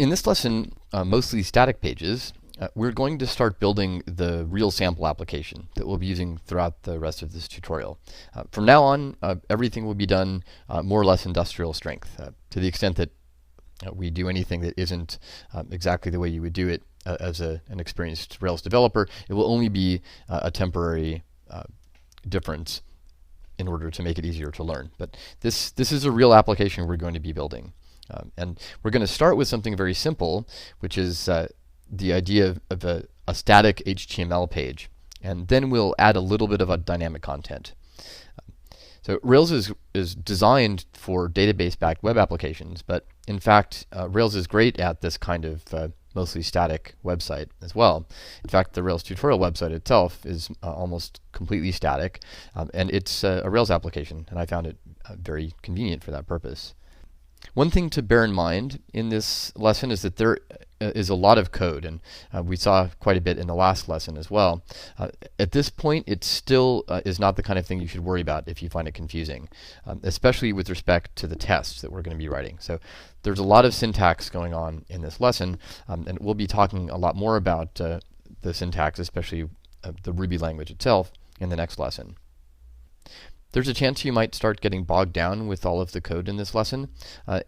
In this lesson, mostly static pages, we're going to start building the real sample application that we'll be using throughout the rest of this tutorial. From now on, everything will be done more or less industrial strength, to the extent that we do anything that isn't exactly the way you would do it as an experienced Rails developer. It will only be a temporary difference in order to make it easier to learn. But this is a real application we're going to be building. And we're going to start with something very simple, which is the idea of a static HTML page. And then we'll add a little bit of a dynamic content. So Rails is designed for database-backed web applications, but in fact, Rails is great at this kind of mostly static website as well. In fact, the Rails tutorial website itself is almost completely static, and it's a Rails application, and I found it very convenient for that purpose. One thing to bear in mind in this lesson is that there is a lot of code, and we saw quite a bit in the last lesson as well. At this point, it still is not the kind of thing you should worry about if you find it confusing, especially with respect to the tests that we're going to be writing. So there's a lot of syntax going on in this lesson, and we'll be talking a lot more about the syntax, especially the Ruby language itself, in the next lesson. There's a chance you might start getting bogged down with all of the code in this lesson.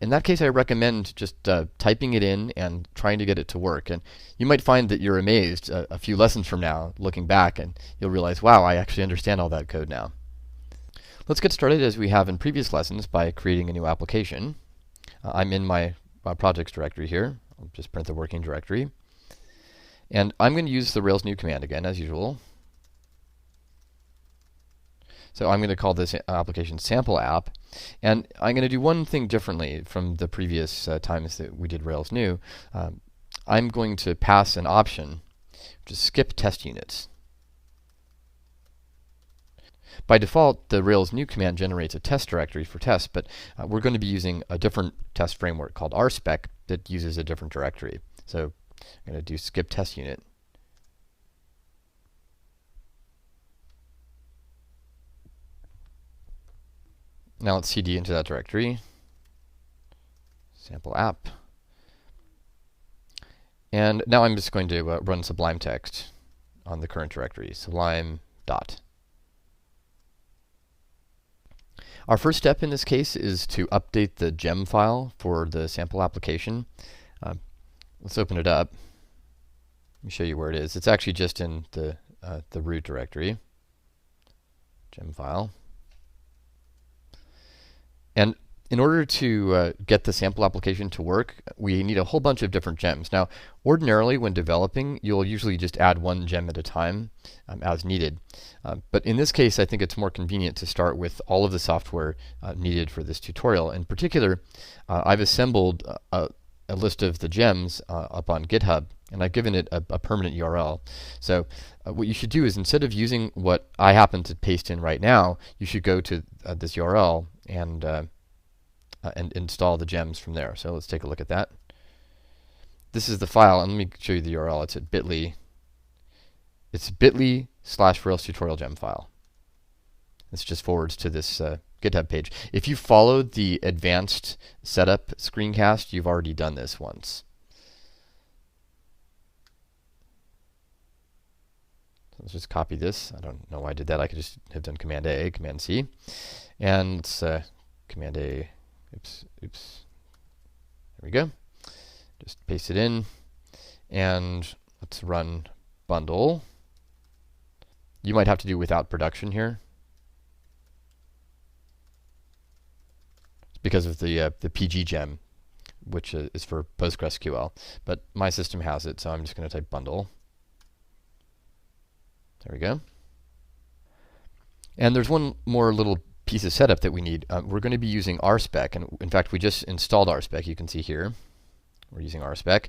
In that case, I recommend just typing it in and trying to get it to work. And you might find that you're amazed a few lessons from now, looking back, and you'll realize, wow, I actually understand all that code now. Let's get started as we have in previous lessons by creating a new application. I'm in my projects directory here. I'll just print the working directory. And I'm going to use the Rails new command again, as usual. So I'm going to call this application sample app, and I'm going to do one thing differently from the previous times that we did Rails new. I'm going to pass an option to skip test units. By default, the Rails new command generates a test directory for tests, but we're going to be using a different test framework called RSpec that uses a different directory. So I'm going to do skip test unit. Now let's cd into that directory, sample app. And now I'm just going to run Sublime text on the current directory, sublime dot. Our first step in this case is to update the gem file for the sample application. Let's open it up. Let me show you where it is. It's actually just in the root directory, gem file. And in order to get the sample application to work, we need a whole bunch of different gems. Now, ordinarily, when developing, you'll usually just add one gem at a time as needed. But in this case, I think it's more convenient to start with all of the software needed for this tutorial. In particular, I've assembled a list of the gems up on GitHub, and I've given it a permanent URL. So what you should do is, instead of using what I happen to paste in right now, you should go to this URL and install the gems from there. So let's take a look at that. This is the file, and let me show you the URL. It's at bit.ly. It's bit.ly/Rails tutorial gem file. This just forwards to this GitHub page. If you followed the advanced setup screencast, you've already done this once. So let's just copy this. I don't know why I did that. I could just have done Command A, Command C, and Command A. Oops. There we go. Just paste it in, and let's run bundle. You might have to do without production here, because of the PG gem, which is for PostgreSQL. But my system has it, so I'm just going to type bundle. There we go. And there's one more little piece of setup that we need. We're going to be using RSpec, and in fact, we just installed RSpec. You can see here we're using RSpec.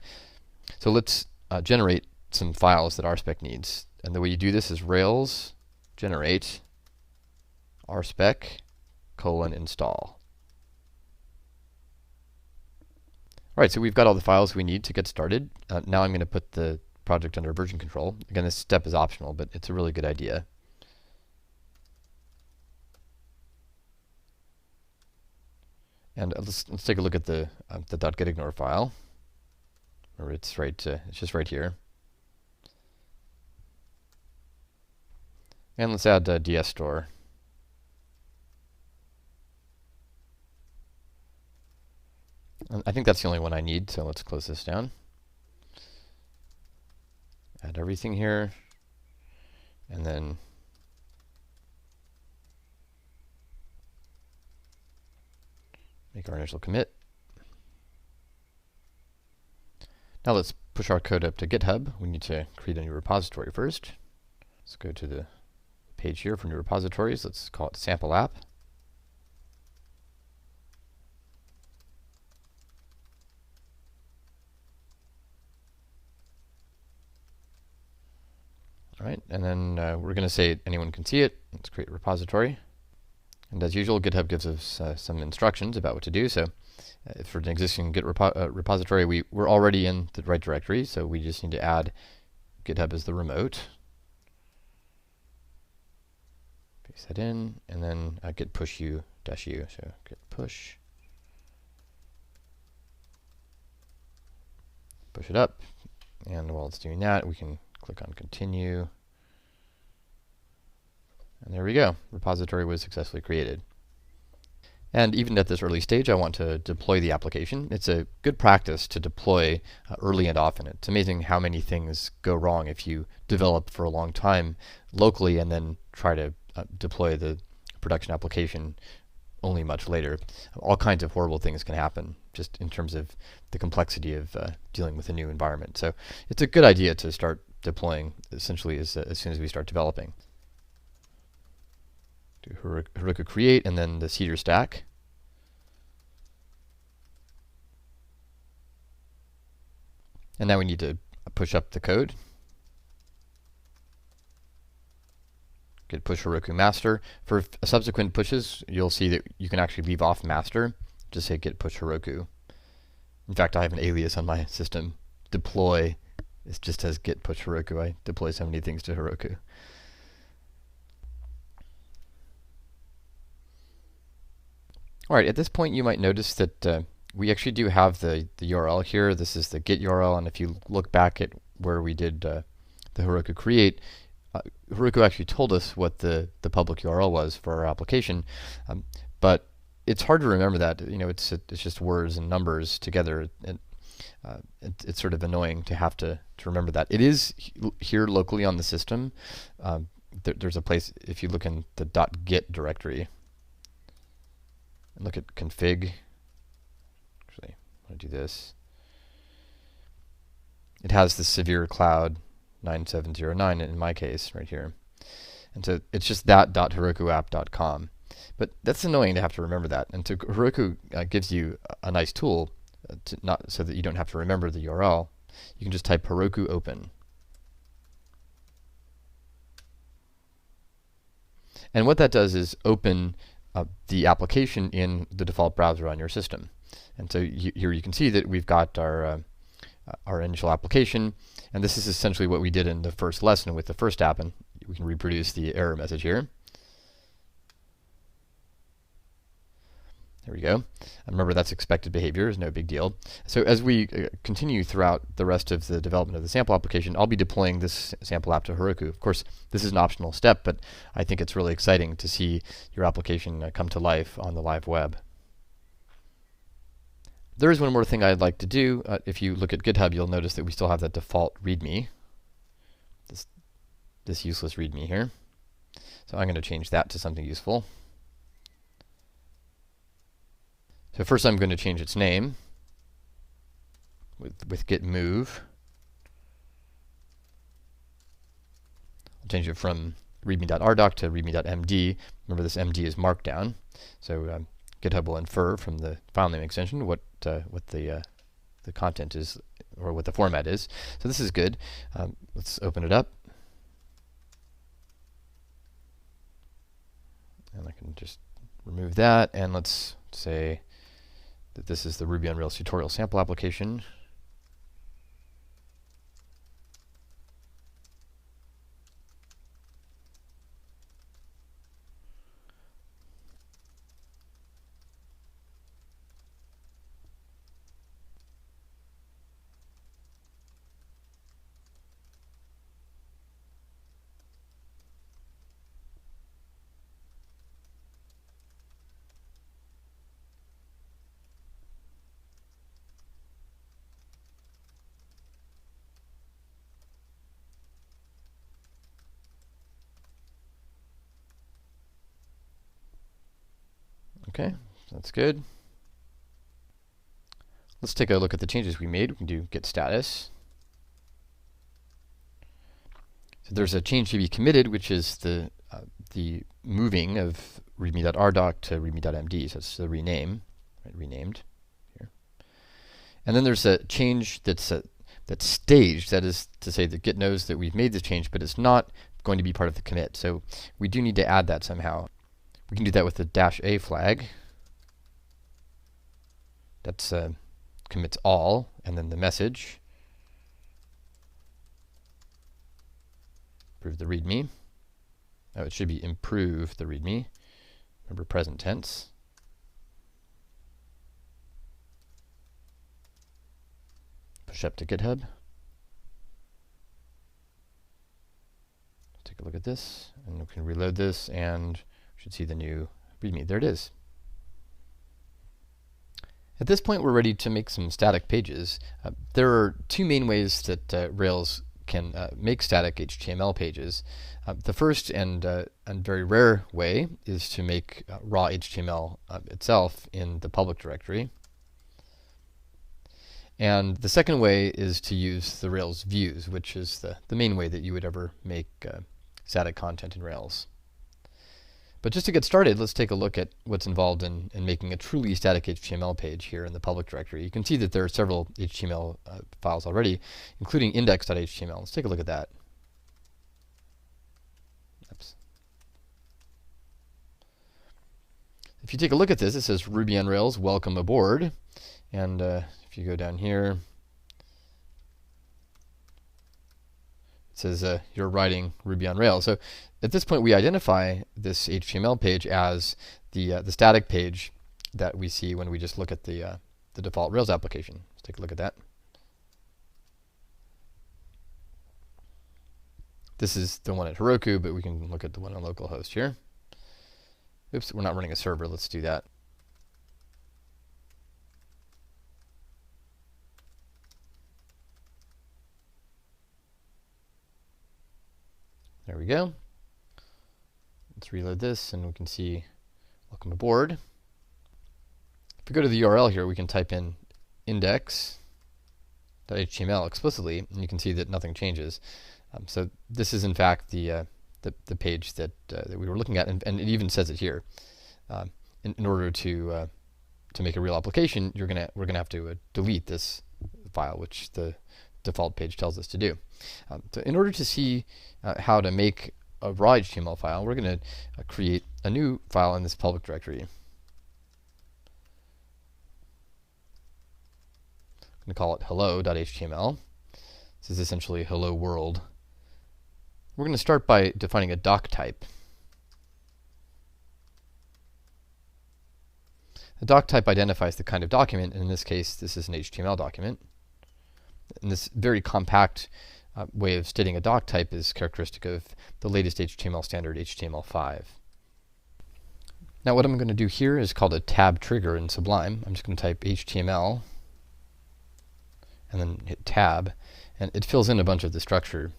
So let's generate some files that RSpec needs. And the way you do this is Rails generate RSpec :install. All right, so we've got all the files we need to get started. Now I'm going to put the project under version control. Again, this step is optional, but it's a really good idea. And let's take a look at the .getignore file. Remember, it's right. It's just right here. And let's add DS store. And I think that's the only one I need, so let's close this down. Add everything here, and then make our initial commit. Now let's push our code up to GitHub. We need to create a new repository first. Let's go to the page here for new repositories. Let's call it sample app. All right, and then we're going to say anyone can see it. Let's create a repository. And as usual, GitHub gives us some instructions about what to do. So for an existing Git repository, we're already in the right directory, so we just need to add GitHub as the remote. Paste that in, and then git push u dash u. So git push it up. And while it's doing that, we can click on continue. And there we go. Repository was successfully created. And even at this early stage, I want to deploy the application. It's a good practice to deploy early and often. It's amazing how many things go wrong if you develop for a long time locally and then try to deploy the production application only much later. All kinds of horrible things can happen just in terms of the complexity of dealing with a new environment. So it's a good idea to start deploying essentially as soon as we start developing. Do Heroku create and then the Cedar stack. And now we need to push up the code. Git push Heroku master. For subsequent pushes, you'll see that you can actually leave off master. Just say git push Heroku. In fact, I have an alias on my system. Deploy. It just says git push Heroku. I deploy so many things to Heroku. All right, at this point you might notice that we actually do have the URL here. This is the Git URL, and if you look back at where we did the Heroku create, Heroku actually told us what the public URL was for our application, but it's hard to remember that. You know, it's just words and numbers together, and it's sort of annoying to have to remember that. It is here locally on the system. There's a place, if you look in the .git directory, and look at config. Actually, I want to do this. It has the severe cloud 9709 in my case right here. And so it's just that.herokuapp.com. But that's annoying to have to remember that. And so Heroku gives you a nice tool to not so that you don't have to remember the URL. You can just type Heroku open. And what that does is open the application in the default browser on your system. And so here you can see that we've got our initial application, and this is essentially what we did in the first lesson with the first app, and we can reproduce the error message here. There we go. And remember, that's expected behavior, is no big deal. So as we continue throughout the rest of the development of the sample application, I'll be deploying this sample app to Heroku. Of course, this is an optional step, but I think it's really exciting to see your application come to life on the live web. There is one more thing I'd like to do. If you look at GitHub, you'll notice that we still have that default README, this useless README here. So I'm going to change that to something useful. So first I'm going to change its name with git move. I'll change it from readme.rdoc to readme.md. Remember, this md is markdown. So GitHub will infer from the file name extension what the content is, or what the format is. So this is good. Let's open it up. And I can just remove that, and let's say that this is the Ruby on Rails tutorial sample application. Okay, that's good. Let's take a look at the changes we made. We can do get status. So there's a change to be committed, which is the moving of readme.rdoc to readme.md. So it's the rename, right, renamed here. And then there's a change that's staged. That is to say that Git knows that we've made this change, but it's not going to be part of the commit. So we do need to add that somehow. We can do that with the -a flag. That's commits all, and then the message. Improve the README. Oh, it should be improve the README. Remember present tense. Push up to GitHub. Take a look at this, and we can reload this, and we should see the new README. There it is. At this point, we're ready to make some static pages. There are two main ways that Rails can make static HTML pages. The first and very rare way is to make raw HTML itself in the public directory. And the second way is to use the Rails views, which is the main way that you would ever make static content in Rails. But just to get started, let's take a look at what's involved in making a truly static HTML page here in the public directory. You can see that there are several HTML files already, including index.html. Let's take a look at that. Oops. If you take a look at this, it says Ruby on Rails, welcome aboard. And if you go down here, it says you're writing Ruby on Rails. So at this point, we identify this HTML page as the static page that we see when we just look at the default Rails application. Let's take a look at that. This is the one at Heroku, but we can look at the one on localhost here. Oops, we're not running a server. Let's do that. There we go. Let's reload this, and we can see welcome aboard. If we go to the URL here, we can type in index.html explicitly, and you can see that nothing changes. So this is in fact the page that we were looking at, and it even says it here. In order to make a real application, we're gonna have to delete this file, which the default page tells us to do. So in order to see how to make a raw HTML file, we're going to create a new file in this public directory. I'm going to call it hello.html. This is essentially hello world. We're going to start by defining a doc type. The doc type identifies the kind of document, and in this case, this is an HTML document. And this very compact way of stating a doc type is characteristic of the latest HTML standard, HTML5. Now what I'm going to do here is called a tab trigger in Sublime. I'm just going to type HTML and then hit tab, and it fills in a bunch of the structure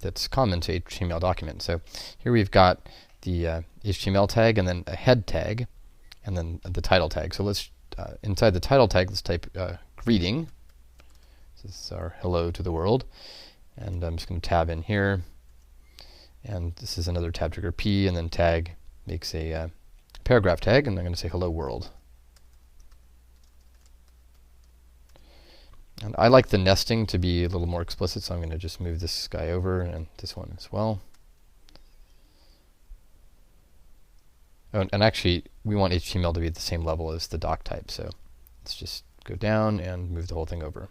that's common to HTML documents. So here we've got the HTML tag and then a head tag and then the title tag. So let's inside the title tag, let's type greeting. This is our hello to the world. And I'm just going to tab in here. And this is another tab trigger P, and then tag makes a paragraph tag, and I'm going to say hello world. And I like the nesting to be a little more explicit, so I'm going to just move this guy over and this one as well. Oh, and actually, we want HTML to be at the same level as the doc type, so let's just go down and move the whole thing over.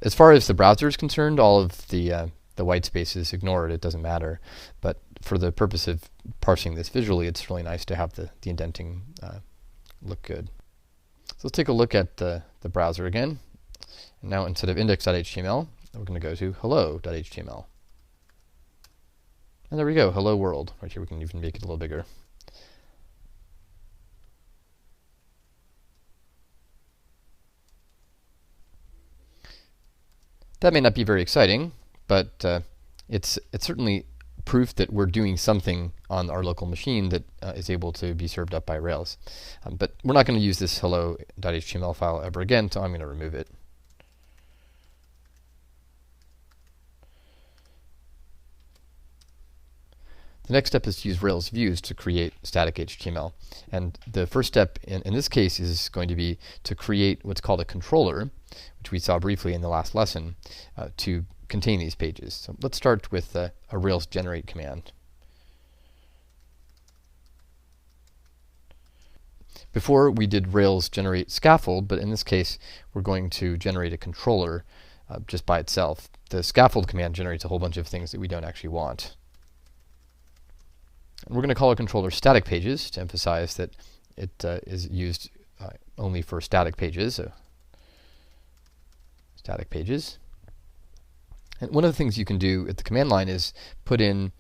As far as the browser is concerned, all of the white spaces, ignore it, it doesn't matter. But for the purpose of parsing this visually, it's really nice to have the indenting look good. So let's take a look at the browser again. And now instead of index.html, we're going to go to hello.html. And there we go, hello world. Right here we can even make it a little bigger. That may not be very exciting, but it's certainly proof that we're doing something on our local machine that is able to be served up by Rails. But we're not going to use this hello.html file ever again, so I'm going to remove it. The next step is to use Rails views to create static HTML. And the first step in this case is going to be to create what's called a controller, which we saw briefly in the last lesson, to contain these pages. So let's start with a Rails generate command. Before we did Rails generate scaffold, but in this case we're going to generate a controller just by itself. The scaffold command generates a whole bunch of things that we don't actually want. And we're going to call our controller static pages to emphasize that it is used only for static pages. So static pages. And one of the things you can do at the command line is put in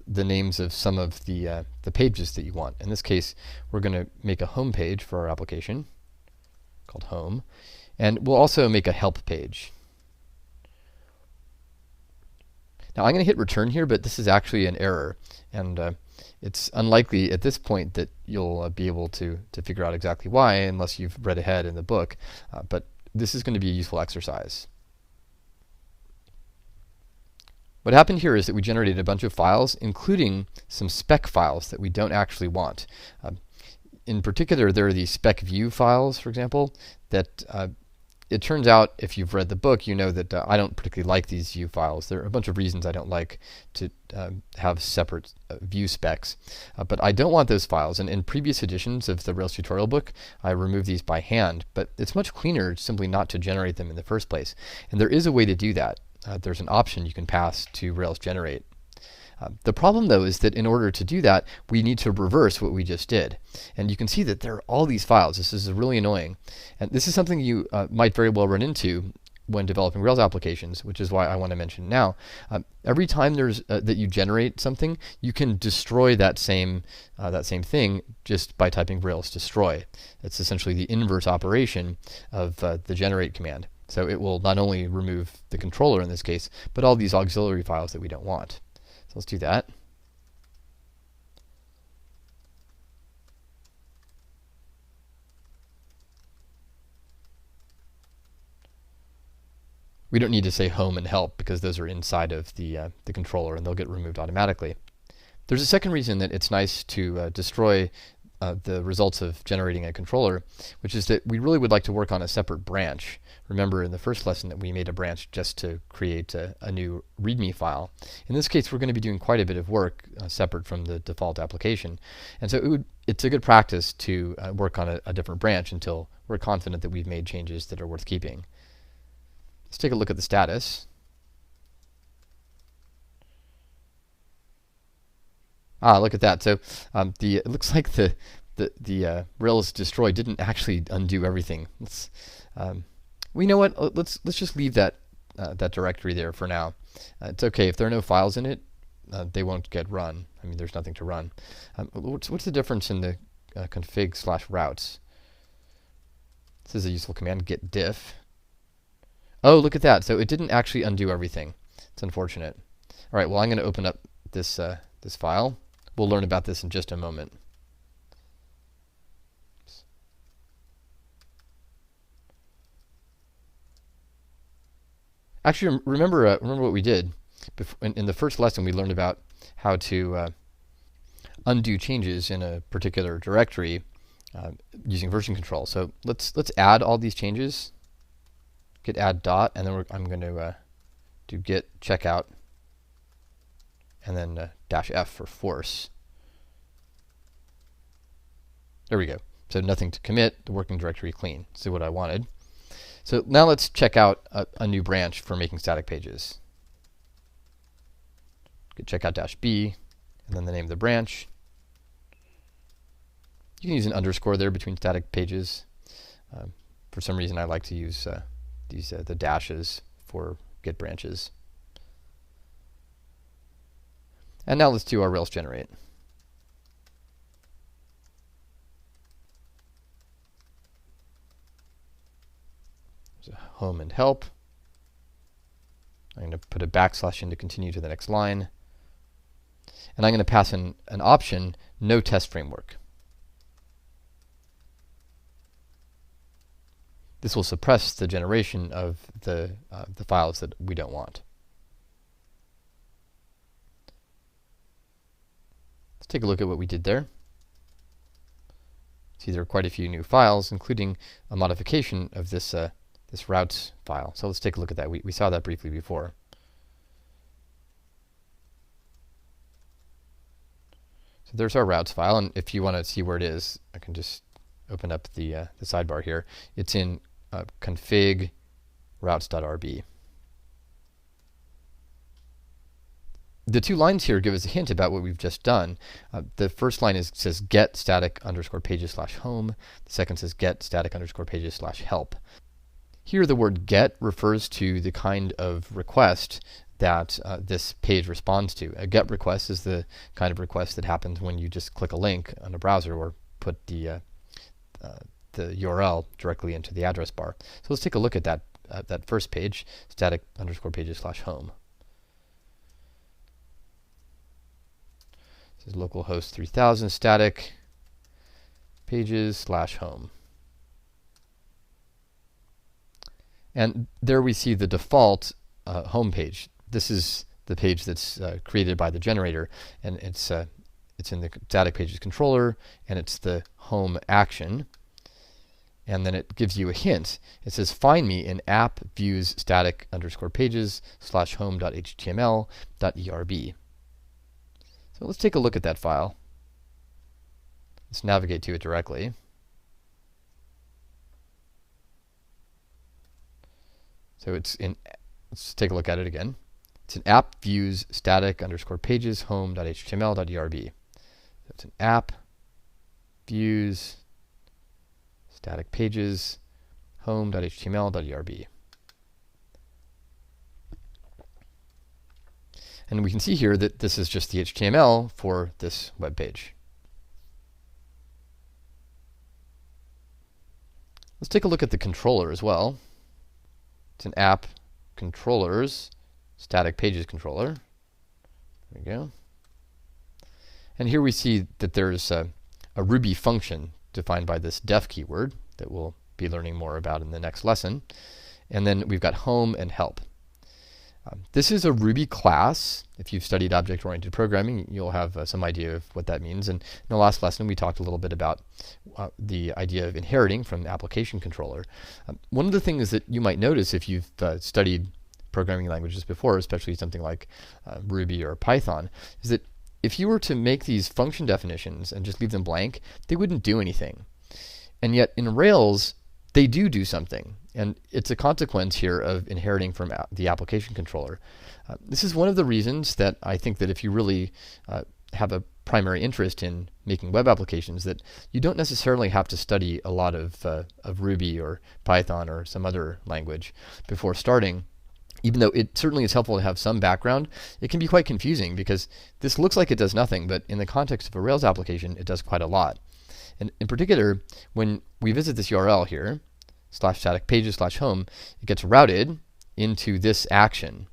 the names of some of the pages that you want. In this case, we're going to make a home page for our application called home. And we'll also make a help page. Now I'm going to hit return here, but this is actually an error. And it's unlikely at this point that you'll be able to figure out exactly why unless you've read ahead in the book. But this is going to be a useful exercise. What happened here is that we generated a bunch of files, including some spec files that we don't actually want. In particular, there are these spec view files, for example, that it turns out, if you've read the book, you know that I don't particularly like these view files. There are a bunch of reasons I don't like to have separate view specs. But I don't want those files. And in previous editions of the Rails tutorial book, I removed these by hand. But it's much cleaner simply not to generate them in the first place. And there is a way to do that. There's an option you can pass to Rails generate. The problem, though, is that in order to do that, we need to reverse what we just did. And you can see that there are all these files. This is really annoying. And this is something you might very well run into when developing Rails applications, which is why I want to mention now. Every time there's that you generate something, you can destroy that same thing just by typing Rails destroy. It's essentially the inverse operation of the generate command. So it will not only remove the controller in this case, but all these auxiliary files that we don't want. So let's do that. We don't need to say home and help because those are inside of the controller and they'll get removed automatically. There's a second reason that it's nice to destroy the results of generating a controller, which is that we really would like to work on a separate branch. Remember in the first lesson that we made a branch just to create a new README file. In this case, we're going to be doing quite a bit of work separate from the default application. And so it's a good practice to work on a different branch until we're confident that we've made changes that are worth keeping. Let's take a look at the status. Look at that. So it looks like the Rails destroy didn't actually undo everything. Well, you know what? Let's just leave that directory there for now. It's okay if there are no files in it. They won't get run. I mean, there's nothing to run. What's the difference in the config/routes? This is a useful command, git diff. Oh, look at that. So it didn't actually undo everything. It's unfortunate. All right. Well, I'm going to open up this file. We'll learn about this in just a moment. Actually, remember what we did. In the first lesson, we learned about how to undo changes in a particular directory using version control. So let's add all these changes. Git add dot, and then I'm going to do git checkout, and then -f for force. There we go. So nothing to commit, the working directory clean. See what I wanted. So now let's check out a new branch for making static pages. Git checkout -b, and then the name of the branch. You can use an underscore there between static pages. For some reason, I like to use the dashes for Git branches. And now let's do our Rails generate. There's a home and help. I'm going to put a backslash in to continue to the next line. and I'm going to pass in an option, no test framework. This will suppress the generation of the files that we don't want. Let's take a look at what we did there. See, there are quite a few new files, including a modification of this this routes file. So let's take a look at that. We saw that briefly before. So there's our routes file, and if you want to see where it is, I can just open up the sidebar here. It's in config routes.rb. The two lines here give us a hint about what we've just done. The first line says get static underscore pages slash home. The second says get static underscore pages slash help. Here the word get refers to the kind of request that this page responds to. A get request is the kind of request that happens when you just click a link on a browser or put the URL directly into the address bar. So let's take a look at that first page, static underscore pages slash home. This is localhost 3000 static pages slash home. And there we see the default home page. This is the page that's created by the generator, and it's in the static pages controller, and it's the home action. And then it gives you a hint. It says find me in app views static underscore pages slash home.html.erb. So let's take a look at that file. Let's navigate to it directly. So it's in, let's take a look at it again. It's an app views static underscore pages home.html.erb. So it's an app views static pages home.html.erb. And we can see here that this is just the HTML for this web page. Let's take a look at the controller as well. It's an app controllers static pages controller. There we go. And here we see that there's a Ruby function defined by this def keyword that we'll be learning more about in the next lesson. And then we've got home and help. This is a Ruby class. If you've studied object-oriented programming, you'll have some idea of what that means. And in the last lesson, we talked a little bit about the idea of inheriting from the application controller. One of the things that you might notice if you've studied programming languages before, especially something like Ruby or Python, is that if you were to make these function definitions and just leave them blank, they wouldn't do anything. And yet in Rails, they do something. And it's a consequence here of inheriting from the application controller. This is one of the reasons that I think that if you really have a primary interest in making web applications, that you don't necessarily have to study a lot of Ruby or Python or some other language before starting. Even though it certainly is helpful to have some background, it can be quite confusing because this looks like it does nothing, but in the context of a Rails application, it does quite a lot. And in particular, when we visit this URL here, /static pages /home, it gets routed into this action.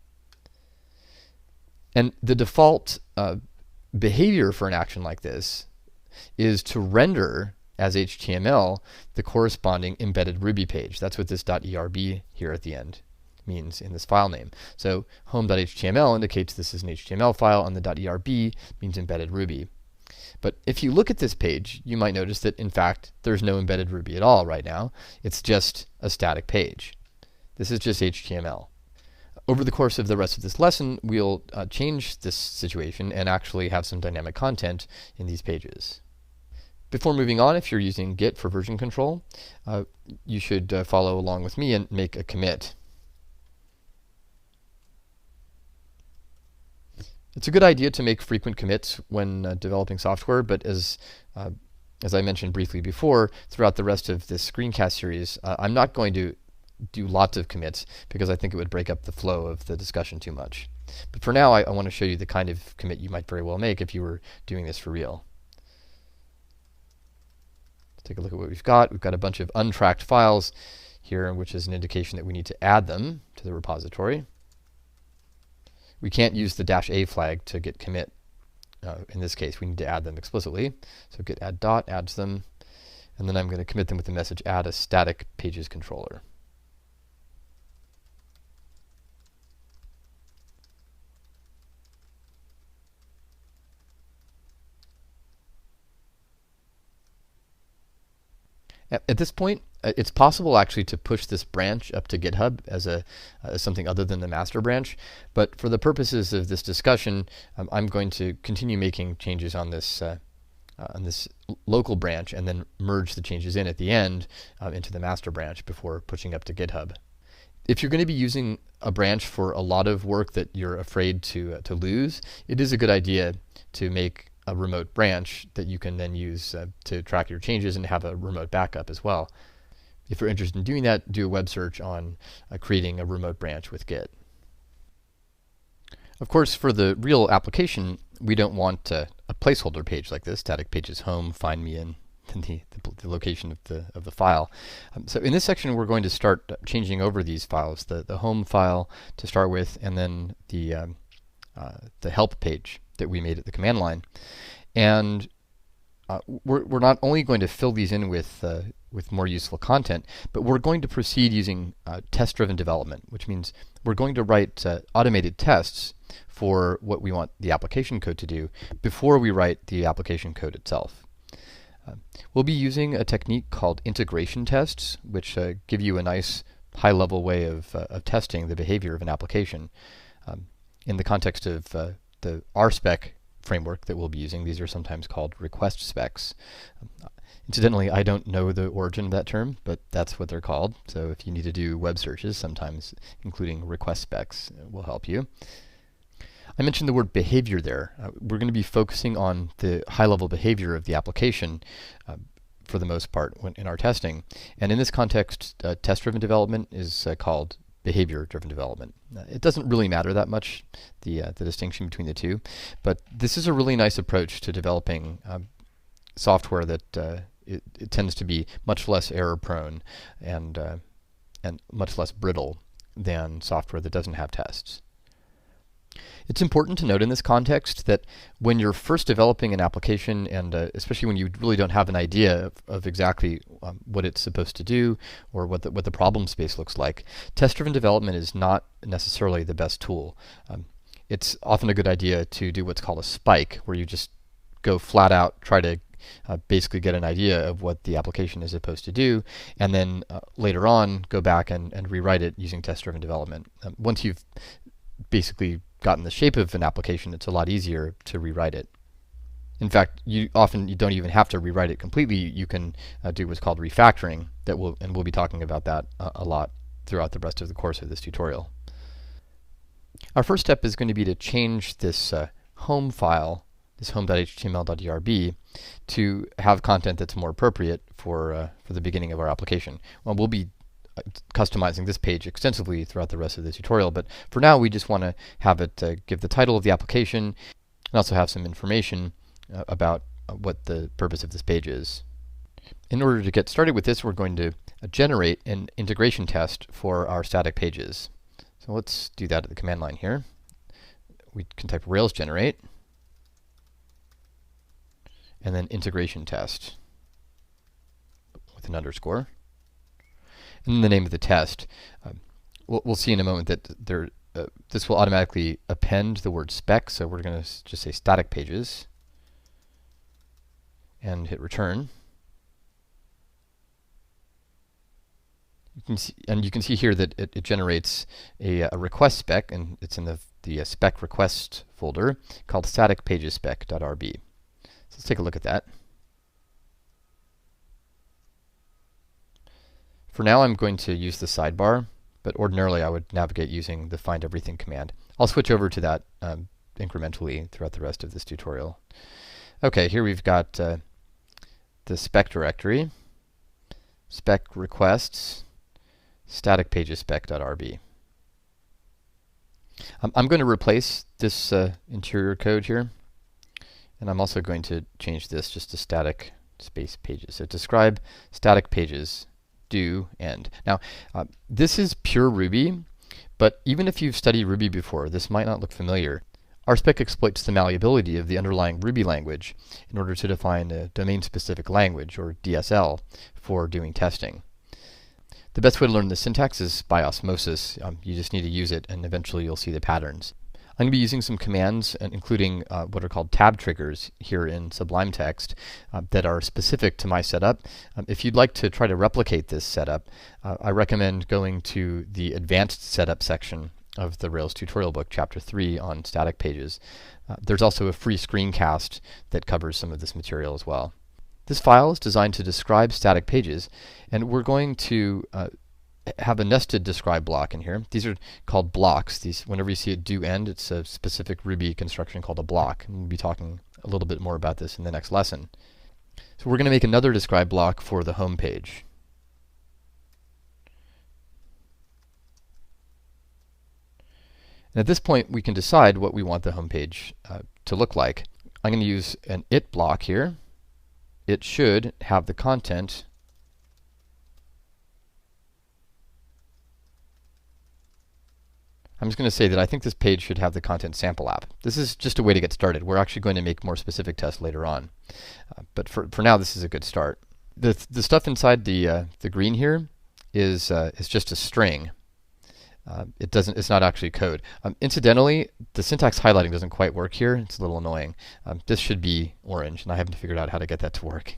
And the default behavior for an action like this is to render as HTML the corresponding embedded Ruby page. That's what this .erb here at the end means in this file name. So home.html indicates this is an HTML file, and the .erb means embedded Ruby. But if you look at this page, you might notice that in fact there's no embedded Ruby at all right now. It's just a static page. This is just HTML. Over the course of the rest of this lesson, we'll change this situation and actually have some dynamic content in these pages. Before moving on, if you're using Git for version control, you should follow along with me and make a commit. It's a good idea to make frequent commits when developing software, but as I mentioned briefly before, throughout the rest of this screencast series, I'm not going to do lots of commits because I think it would break up the flow of the discussion too much. But for now, I want to show you the kind of commit you might very well make if you were doing this for real. Let's take a look at what we've got. We've got a bunch of untracked files here, which is an indication that we need to add them to the repository. We can't use the -a flag to git commit in this case, we need to add them explicitly. So git add dot adds them, and then I'm going to commit them with the message add a static pages controller. At this point, it's possible actually to push this branch up to GitHub as something other than the master branch. But for the purposes of this discussion, I'm going to continue making changes on this local branch and then merge the changes in at the end into the master branch before pushing up to GitHub. If you're going to be using a branch for a lot of work that you're afraid to lose, it is a good idea to make a remote branch that you can then use to track your changes and have a remote backup as well. If you're interested in doing that, do a web search on creating a remote branch with Git. Of course, for the real application, we don't want a placeholder page like this, static pages home, find me in the location of the file. So in this section, we're going to start changing over these files, the home file to start with, and then the help page that we made at the command line. And we're not only going to fill these in with more useful content, but we're going to proceed using test-driven development, which means we're going to write automated tests for what we want the application code to do before we write the application code itself. We'll be using a technique called integration tests, which give you a nice high-level way of testing the behavior of an application. In the context of the RSpec framework that we'll be using, these are sometimes called request specs. Incidentally, I don't know the origin of that term, but that's what they're called. So if you need to do web searches, sometimes including request specs will help you. I mentioned the word behavior there. We're going to be focusing on the high-level behavior of the application for the most part in our testing. And in this context, test-driven development is called behavior-driven development. It doesn't really matter that much, the distinction between the two, but this is a really nice approach to developing software that it tends to be much less error-prone and much less brittle than software that doesn't have tests. It's important to note in this context that when you're first developing an application, and especially when you really don't have an idea of exactly what it's supposed to do or what the problem space looks like, test-driven development is not necessarily the best tool. It's often a good idea to do what's called a spike, where you just go flat out, try to basically get an idea of what the application is supposed to do, and then later on go back and rewrite it using test-driven development. Once you've basically gotten the shape of an application, it's a lot easier to rewrite it. In fact, you don't even have to rewrite it completely. You can do what's called refactoring, and we'll be talking about that a lot throughout the rest of the course of this tutorial. Our first step is going to be to change this home file, this home.html.erb, to have content that's more appropriate for the beginning of our application. Well, we'll be customizing this page extensively throughout the rest of the tutorial, but for now we just want to have it give the title of the application and also have some information about what the purpose of this page is. In order to get started with this, we're going to generate an integration test for our static pages. So let's do that at the command line here. We can type Rails generate and then integration test with an underscore. And then the name of the test. We'll see in a moment that this will automatically append the word spec, so we're going to just say static pages and hit return. You can see here that it generates a request spec, and it's in the spec request folder called static pages spec.rb. So let's take a look at that. For now, I'm going to use the sidebar, but ordinarily I would navigate using the find everything command. I'll switch over to that incrementally throughout the rest of this tutorial. Okay, here we've got the spec directory, spec requests, static pages spec.rb. I'm going to replace this interior code here, and I'm also going to change this just to static space pages. So describe static pages do end. Now, this is pure Ruby, but even if you've studied Ruby before, this might not look familiar. RSpec exploits the malleability of the underlying Ruby language in order to define a domain-specific language, or DSL, for doing testing. The best way to learn the syntax is by osmosis. You just need to use it, and eventually you'll see the patterns. I'm going to be using some commands, including what are called tab triggers here in Sublime Text that are specific to my setup. If you'd like to try to replicate this setup, I recommend going to the Advanced Setup section of the Rails tutorial book, Chapter 3 on static pages. There's also a free screencast that covers some of this material as well. This file is designed to describe static pages, and we're going to have a nested describe block in here. These are called blocks. Whenever you see a do end, it's a specific Ruby construction called a block. And we'll be talking a little bit more about this in the next lesson. So we're going to make another describe block for the home page. And at this point, we can decide what we want the home page to look like. I'm going to use an it block here. It should have the content I'm just going to say that I think this page should have the content sample app. This is just a way to get started. We're actually going to make more specific tests later on. But for now, this is a good start. The stuff inside the green here is just a string. It's not actually code. Incidentally, the syntax highlighting doesn't quite work here. It's a little annoying. This should be orange, and I haven't figured out how to get that to work.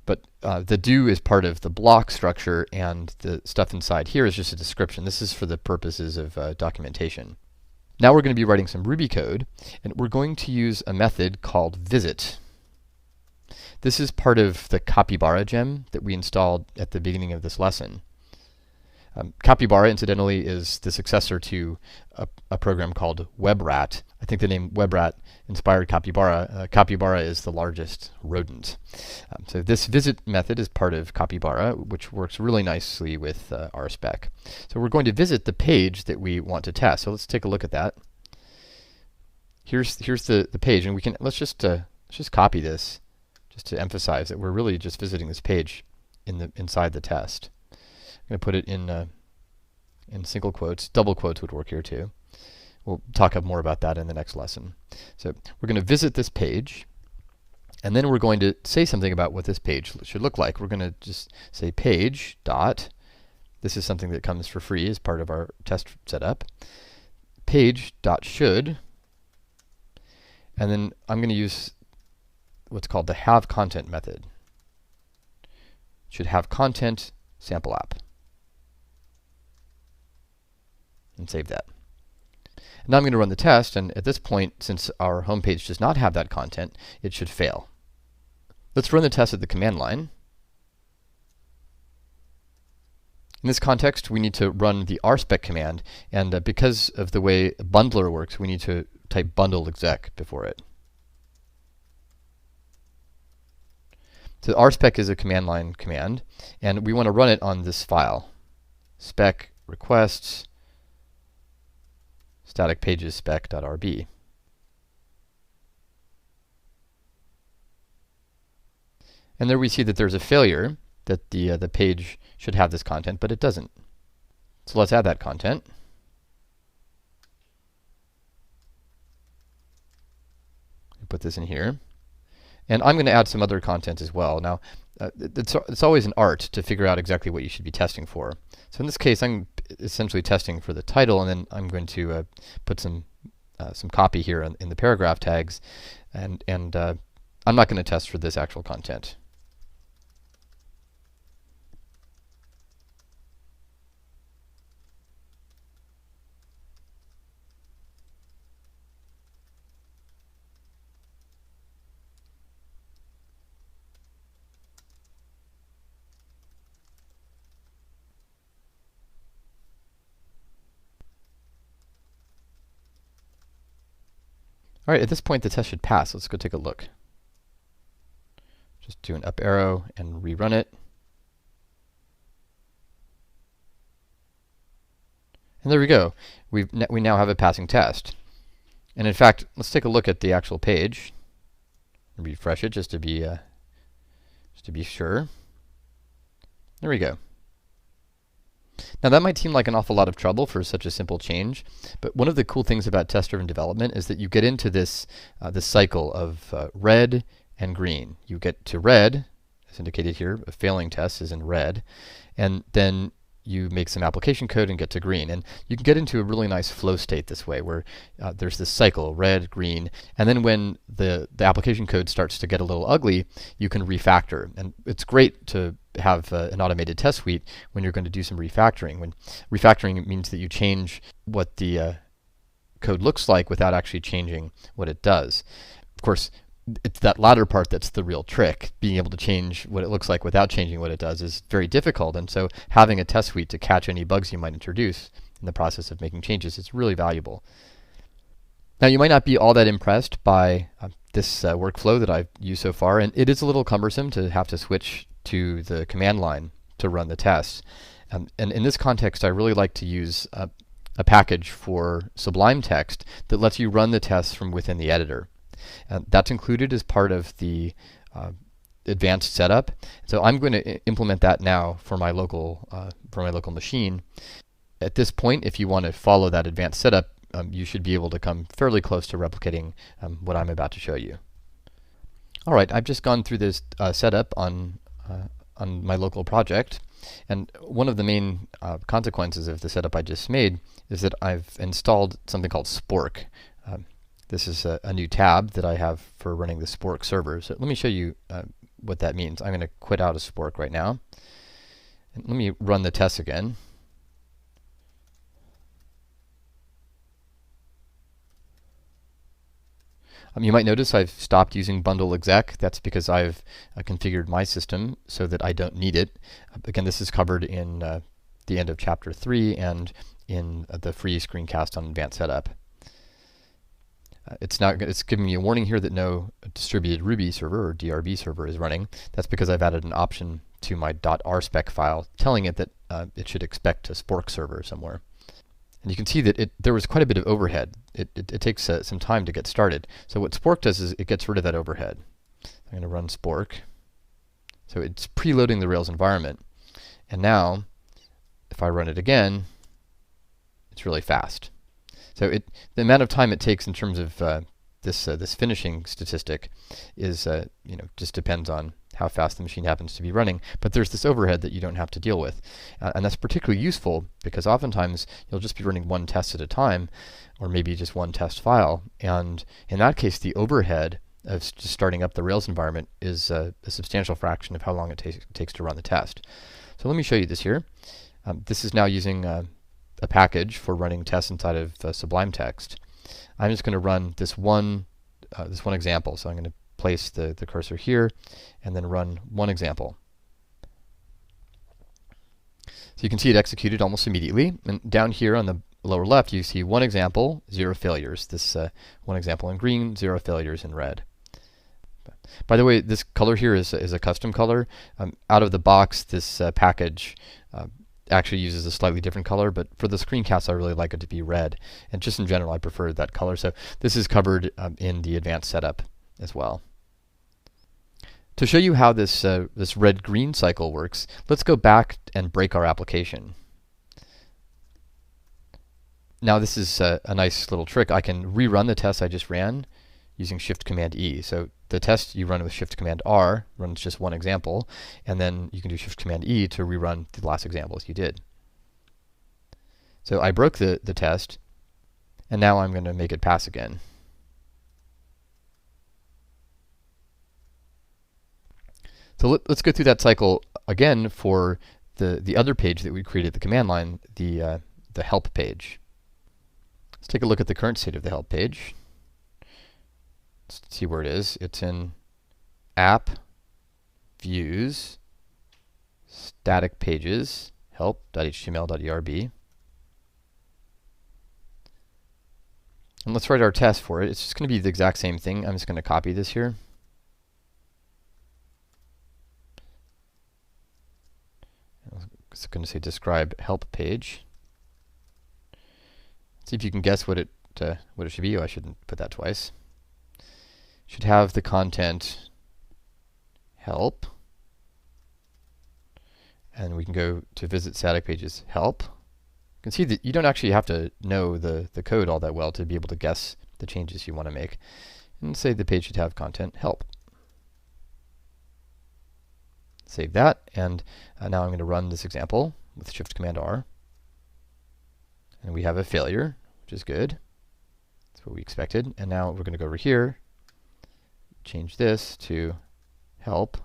But the do is part of the block structure, and the stuff inside here is just a description. This is for the purposes of documentation. Now we're going to be writing some Ruby code, and we're going to use a method called visit. This is part of the Capybara gem that we installed at the beginning of this lesson. Capybara, incidentally, is the successor to a program called WebRat. I think the name WebRat inspired Capybara. Capybara is the largest rodent. So this visit method is part of Capybara, which works really nicely with RSpec. So we're going to visit the page that we want to test. So let's take a look at that. Here's the page, and let's just copy this just to emphasize that we're really just visiting this page inside the test. I'm going to put it in single quotes. Double quotes would work here too. We'll talk more about that in the next lesson. So we're going to visit this page, and then we're going to say something about what this page should look like. We're going to just say page dot. This is something that comes for free as part of our test setup. Page dot should, and then I'm going to use what's called the have content method. Should have content sample app. And save that. Now I'm going to run the test, and at this point, since our home page does not have that content, it should fail. Let's run the test at the command line. In this context, we need to run the RSpec command, and because of the way bundler works, we need to type bundle exec before it. So RSpec is a command line command, and we want to run it on this file, spec requests static pages spec.rb. And there we see that there's a failure, that the page should have this content, but it doesn't. So let's add that content. Put this in here. And I'm going to add some other content as well. Now, it's always an art to figure out exactly what you should be testing for. So in this case, I'm essentially testing for the title, and then I'm going to put some copy here in the paragraph tags, and I'm not going to test for this actual content. All right, at this point the test should pass. Let's go take a look. Just do an up arrow and rerun it. And there we go. We now have a passing test. And in fact, let's take a look at the actual page. Refresh it just to be sure. There we go. Now that might seem like an awful lot of trouble for such a simple change, but one of the cool things about test-driven development is that you get into this cycle of red and green. You get to red, as indicated here, a failing test is in red, and then you make some application code and get to green. And you can get into a really nice flow state this way, where there's this cycle, red, green, and then when the application code starts to get a little ugly, you can refactor. And it's great to have an automated test suite when you're going to do some refactoring. When refactoring means that you change what the code looks like without actually changing what it does. Of course, it's that latter part that's the real trick. Being able to change what it looks like without changing what it does is very difficult, and so having a test suite to catch any bugs you might introduce in the process of making changes is really valuable. Now, you might not be all that impressed by this workflow that I've used so far, and it is a little cumbersome to have to switch to the command line to run the tests. And in this context, I really like to use a package for Sublime Text that lets you run the tests from within the editor. That's included as part of the advanced setup. So I'm going to implement that now for my local machine. At this point, if you want to follow that advanced setup, you should be able to come fairly close to replicating what I'm about to show you. All right, I've just gone through this setup on my local project, and one of the main consequences of the setup I just made is that I've installed something called Spork. This is a new tab that I have for running the Spork server. So let me show you what that means. I'm going to quit out of Spork right now. And let me run the tests again. You might notice I've stopped using bundle exec. That's because I've configured my system so that I don't need it. Again, this is covered in the end of chapter 3 and in the free screencast on advanced setup. It's giving me a warning here that no distributed Ruby server or DRB server is running. That's because I've added an option to my .rspec file telling it that it should expect a Spork server somewhere. And you can see that there was quite a bit of overhead. It takes some time to get started. So what Spork does is it gets rid of that overhead. I'm going to run Spork. So it's preloading the Rails environment. And now, if I run it again, it's really fast. So the amount of time it takes in terms of this finishing statistic is just depends on how fast the machine happens to be running. But there's this overhead that you don't have to deal with, and that's particularly useful because oftentimes you'll just be running one test at a time, or maybe just one test file. And in that case, the overhead of just starting up the Rails environment is a substantial fraction of how long it takes to run the test. So let me show you this here. This is now using a package for running tests inside of Sublime Text. I'm just going to run this one example. So I'm going to place the cursor here and then run one example. So you can see it executed almost immediately. And down here on the lower left, you see one example, 0 failures. This one example in green, 0 failures in red. By the way, this color here is a custom color. Out of the box, this package actually uses a slightly different color, but for the screencast I really like it to be red, and just in general I prefer that color. So this is covered in the advanced setup as well. To show you how this red-green cycle works, let's go back and break our application. Now this is a nice little trick. I can rerun the test I just ran using Shift-Command-E. So the test you run with Shift-Command-R runs just one example, and then you can do Shift-Command-E to rerun the last examples you did. So I broke the test, and now I'm going to make it pass again. So let's go through that cycle again for the other page that we created, the command line, the help page. Let's take a look at the current state of the help page. Let's see where it is. It's in app, views, static pages, help.html.erb. And let's write our test for it. It's just going to be the exact same thing. I'm just going to copy this here. It's going to say describe help page. See if you can guess what it should be. Oh, I shouldn't put that twice. Should have the content help, and we can go to visit static pages help. You can see that you don't actually have to know the code all that well to be able to guess the changes you want to make. And say the page should have content help. Save that, and now I'm going to run this example with Shift Command R. And we have a failure, which is good. That's what we expected. And now we're going to go over here, change this to help.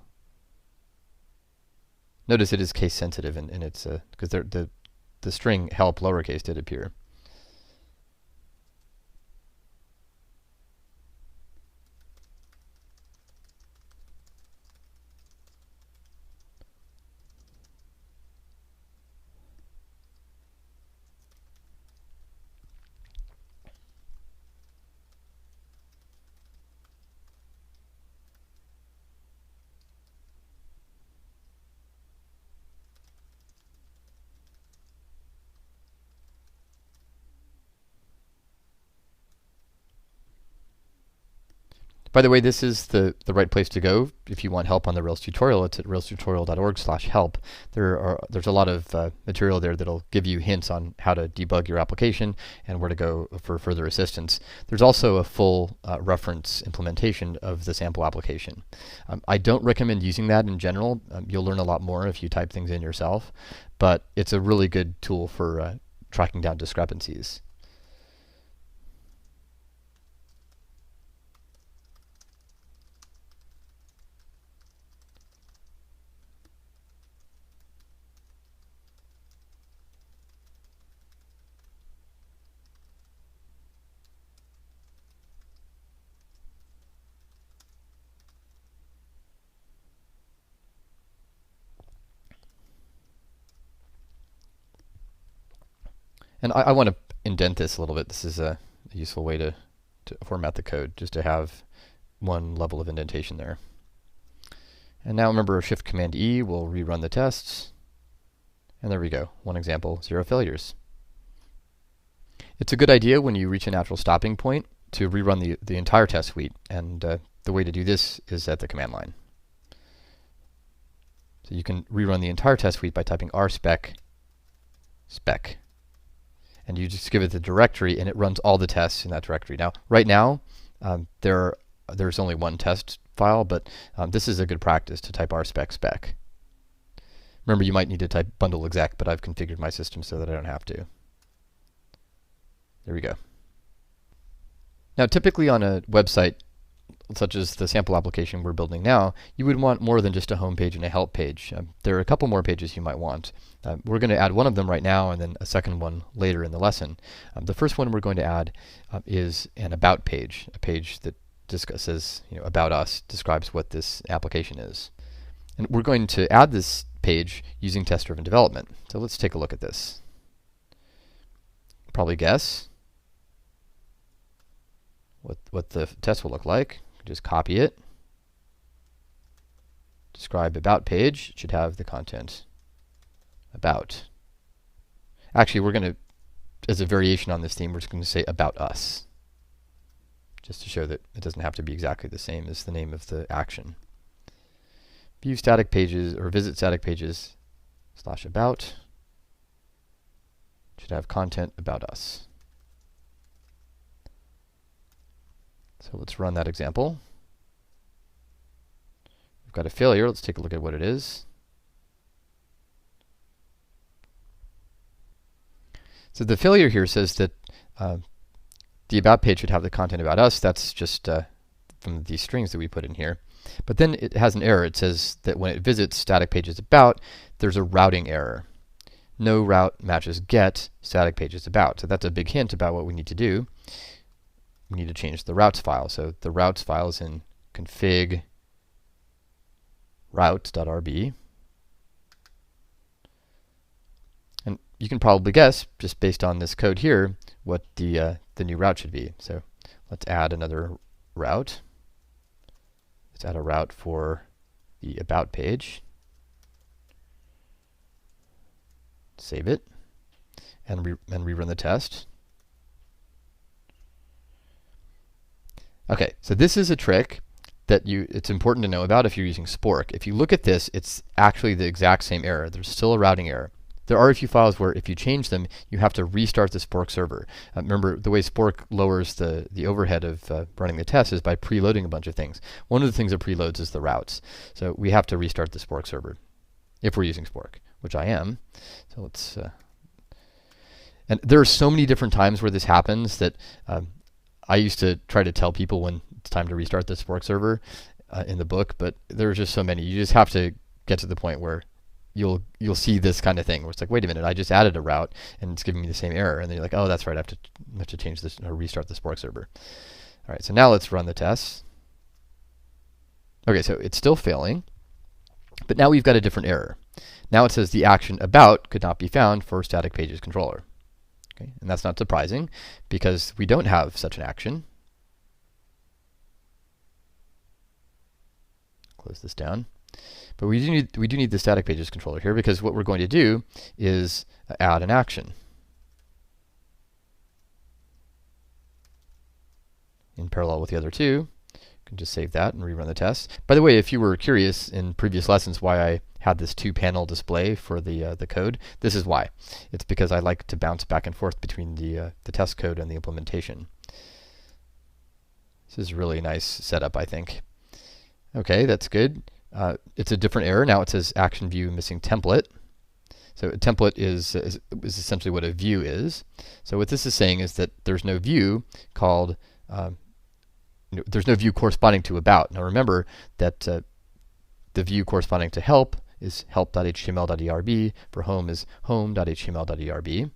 Notice it is case sensitive, and it's because the string help lowercase did appear. By the way, this is the right place to go if you want help on the Rails tutorial. It's at railstutorial.org/help. There's a lot of material there that'll give you hints on how to debug your application and where to go for further assistance. There's also a full reference implementation of the sample application. I don't recommend using that in general. You'll learn a lot more if you type things in yourself, but it's a really good tool for tracking down discrepancies. And I want to indent this a little bit. This is a useful way to format the code, just to have one level of indentation there. And now remember, Shift Command E will rerun the tests. And there we go. One example, 0 failures. It's a good idea when you reach a natural stopping point to rerun the entire test suite. And the way to do this is at the command line. So you can rerun the entire test suite by typing rspec spec. And you just give it the directory, and it runs all the tests in that directory. Now, right now, there's only one test file, but this is a good practice to type rspec spec. Remember, you might need to type bundle exec, but I've configured my system so that I don't have to. There we go. Now, typically on a website, such as the sample application we're building now, you would want more than just a home page and a help page. There are a couple more pages you might want. We're going to add one of them right now and then a second one later in the lesson. The first one we're going to add is an about page, a page that discusses, about us, describes what this application is. And we're going to add this page using test-driven development. So let's take a look at this. Probably guess what the test will look like. Just copy it. Describe about page. It should have the content about. Actually, we're going to, as a variation on this theme, we're just going to say about us, just to show that it doesn't have to be exactly the same as the name of the action. View static pages or visit static pages / about. Should have content about us. So let's run that example. We've got a failure. Let's take a look at what it is. So the failure here says that the about page should have the content about us. That's just from these strings that we put in here. But then it has an error. It says that when it visits static pages about, there's a routing error. No route matches get static pages about. So that's a big hint about what we need to do. We need to change the routes file. So the routes file is in config routes.rb. And you can probably guess, just based on this code here, what the new route should be. So let's add another route. Let's add a route for the about page. Save it and rerun the test. Okay, so this is a trick that it's important to know about if you're using Spork. If you look at this, it's actually the exact same error. There's still a routing error. There are a few files where if you change them, you have to restart the Spork server. Remember, the way Spork lowers the overhead of running the test is by preloading a bunch of things. One of the things it preloads is the routes. So we have to restart the Spork server if we're using Spork, which I am. So let's... and there are so many different times where this happens that I used to try to tell people when it's time to restart the Spork server in the book, but there's just so many. You just have to get to the point where you'll see this kind of thing where it's like, wait a minute, I just added a route and it's giving me the same error, and then you're like, oh, that's right, I have to change this or restart the Spork server. All right, so now let's run the tests. Okay, so it's still failing, but now we've got a different error. Now it says the action about could not be found for static pages controller. Okay, and that's not surprising because we don't have such an action. Close this down. But we do need the static pages controller here because what we're going to do is add an action in parallel with the other two. You can just save that and rerun the test. By the way, if you were curious in previous lessons why I had this 2-panel display for the code, this is why. It's because I like to bounce back and forth between the test code and the implementation. This is a really nice setup, I think. Okay, that's good. It's a different error. Now it says action view missing template. So a template is essentially what a view is. So what this is saying is that there's no view called, there's no view corresponding to about. Now remember that the view corresponding to help is help.html.erb, for home is home.html.erb.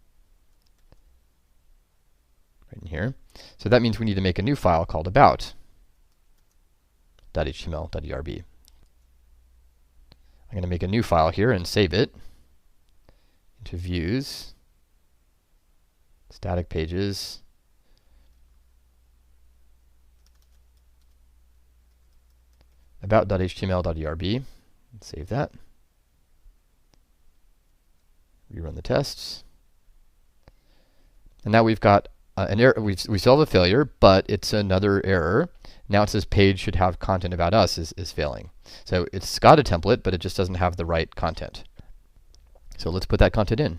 Right in here. So that means we need to make a new file called about.html.erb. I'm going to make a new file here and save it into views, static pages, about.html.erb. Save that. Rerun the tests. And now we've got an error. We still have a failure, but it's another error. Now it says page should have content about us is failing. So it's got a template, but it just doesn't have the right content. So let's put that content in.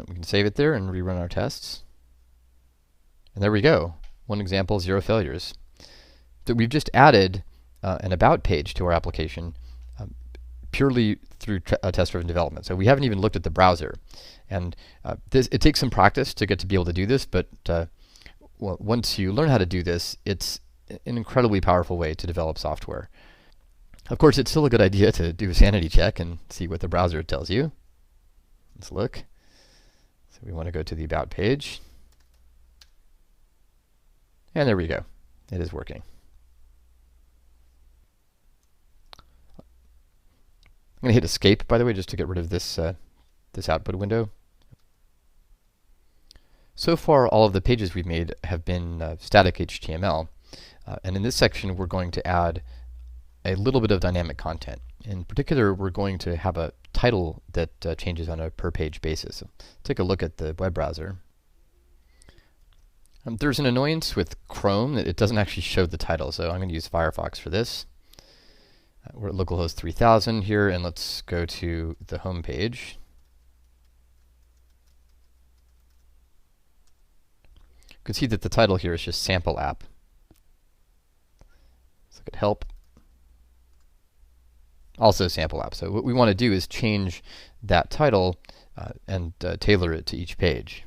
We can save it there and rerun our tests. And there we go. One example, 0 failures. So we've just added an about page to our application purely through test-driven development. So we haven't even looked at the browser. And it takes some practice to get to be able to do this, but once you learn how to do this, it's an incredibly powerful way to develop software. Of course, it's still a good idea to do a sanity check and see what the browser tells you. Let's look. So we want to go to the About page. And there we go. It is working. I'm going to hit Escape, by the way, just to get rid of this, this output window. So far, all of the pages we've made have been static HTML. And in this section, we're going to add a little bit of dynamic content. In particular, we're going to have a title that changes on a per-page basis. So take a look at the web browser. There's an annoyance with Chrome that it doesn't actually show the title, so I'm going to use Firefox for this. We're at localhost 3000 here, and let's go to the home page. can see that the title here is just sample app. Let's look at help. Also sample app. So what we want to do is change that title and tailor it to each page.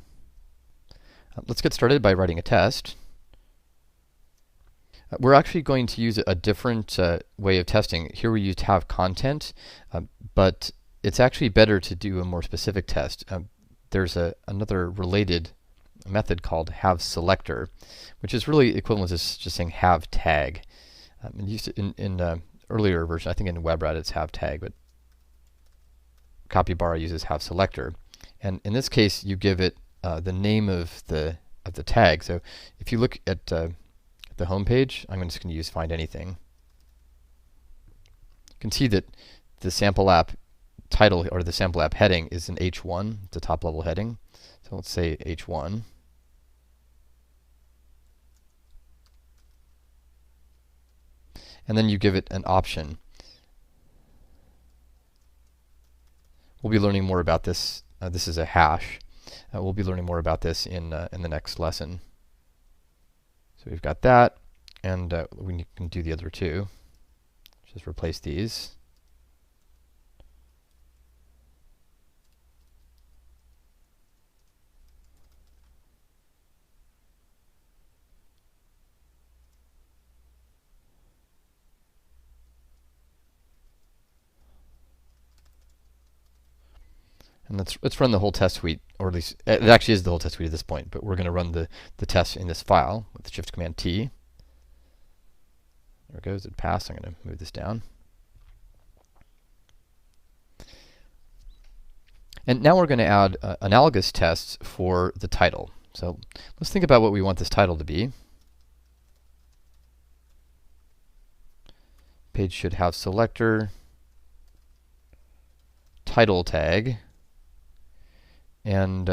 Let's get started by writing a test. We're actually going to use a different way of testing. Here we use have content, but it's actually better to do a more specific test. There's another related method called have selector, which is really equivalent to just saying have tag. Used in earlier version, I think in WebRat it's have tag, but Capybara uses have selector. And in this case, you give it the name of the tag. So if you look at the home page, I'm just going to use find anything. You can see that the sample app title or the sample app heading is an H1, the top level heading. So let's say H1. And then you give it an option. We'll be learning more about this. This is a hash. We'll be learning more about this in the next lesson. So we've got that, and we can do the other two. Just replace these. And let's run the whole test suite, or at least it actually is the whole test suite at this point, but we're going to run the test in this file with Shift Command T. There it goes, it passed. I'm going to move this down. And now we're going to add analogous tests for the title. So let's think about what we want this title to be. Page should have selector, title tag, and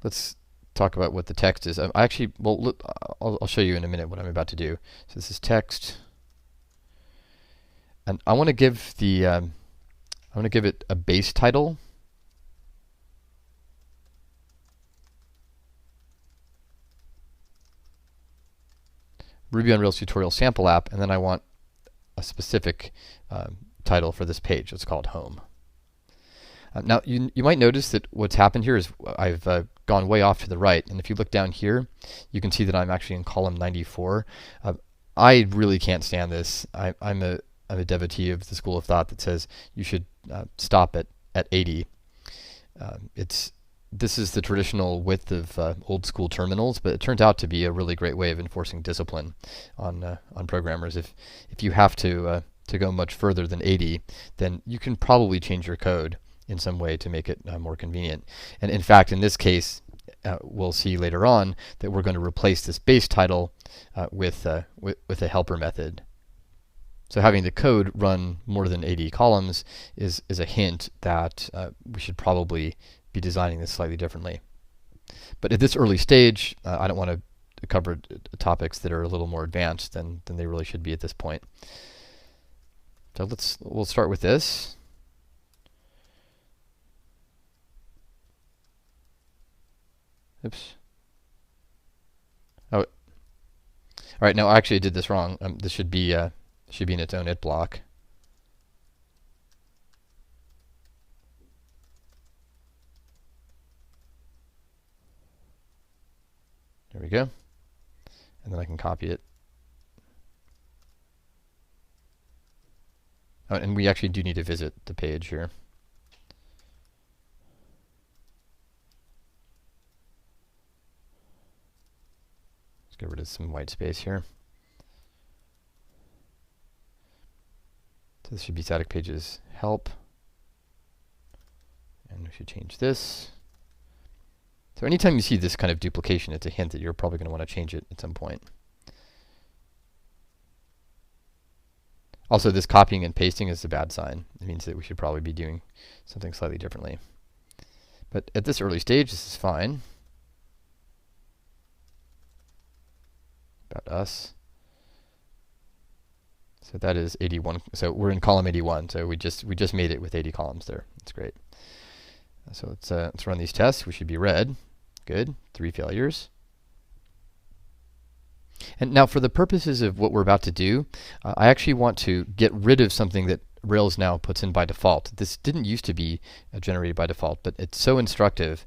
let's talk about what the text is. I'll show you in a minute what I'm about to do. So this is text, and I want to give it a base title. Ruby on Rails tutorial sample app, and then I want a specific title for this page. Let's call it home. Now, you might notice that what's happened here is I've gone way off to the right, and if you look down here, you can see that I'm actually in column 94. I really can't stand this. I'm a devotee of the school of thought that says you should stop at 80. This is the traditional width of old school terminals, but it turns out to be a really great way of enforcing discipline on programmers. If you have to go much further than 80, then you can probably change your code in some way to make it more convenient. And in fact, in this case, we'll see later on that we're going to replace this base title with a helper method. So having the code run more than 80 columns is a hint that we should probably be designing this slightly differently. But at this early stage, I don't want to cover topics that are a little more advanced than they really should be at this point. So we'll start with this. Oops. Oh, all right. No, actually, I did this wrong. This should be in its own it block. There we go. And then I can copy it. Oh, and we actually do need to visit the page here. Let's get rid of some white space here. So this should be static pages help. And we should change this. So anytime you see this kind of duplication, it's a hint that you're probably going to want to change it at some point. Also, this copying and pasting is a bad sign. It means that we should probably be doing something slightly differently. But at this early stage, this is fine. About us. So that is 81. So we're in column 81. So we just made it with 80 columns there. That's great. So let's run these tests. We should be red. Good. 3 failures. And now for the purposes of what we're about to do, I actually want to get rid of something that Rails now puts in by default. This didn't used to be generated by default, but it's so instructive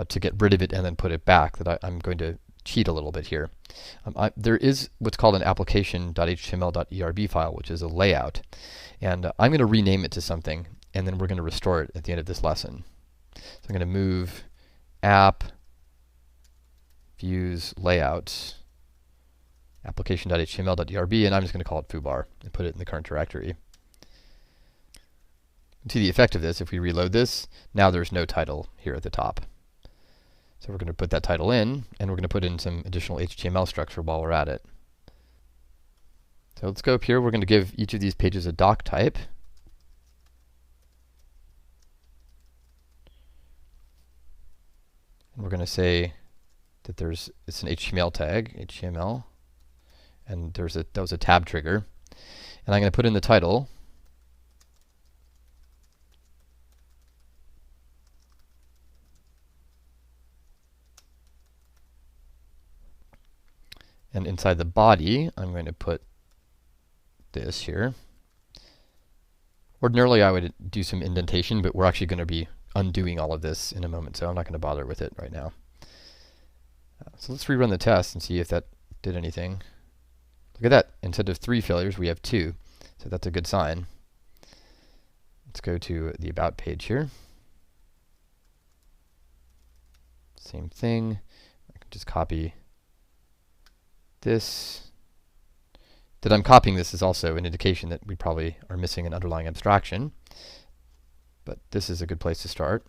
to get rid of it and then put it back that I'm going to cheat a little bit here. There is what's called an application.html.erb file, which is a layout. And I'm going to rename it to something, and then we're going to restore it at the end of this lesson. So I'm going to move app views layout application.html.erb, and I'm just going to call it foobar and put it in the current directory. To the effect of this, if we reload this, now there's no title here at the top. So we're going to put that title in, and we're going to put in some additional HTML structure while we're at it. So let's go up here. We're going to give each of these pages a doc type. And we're going to say that it's an HTML tag, HTML, and that was a tab trigger. And I'm going to put in the title. And inside the body, I'm going to put this here. Ordinarily, I would do some indentation, but we're actually going to be undoing all of this in a moment, so I'm not going to bother with it right now. So let's rerun the test and see if that did anything. Look at that. Instead of 3 failures, we have 2. So that's a good sign. Let's go to the About page here. Same thing. I can just copy this. That I'm copying this is also an indication that we probably are missing an underlying abstraction. But this is a good place to start.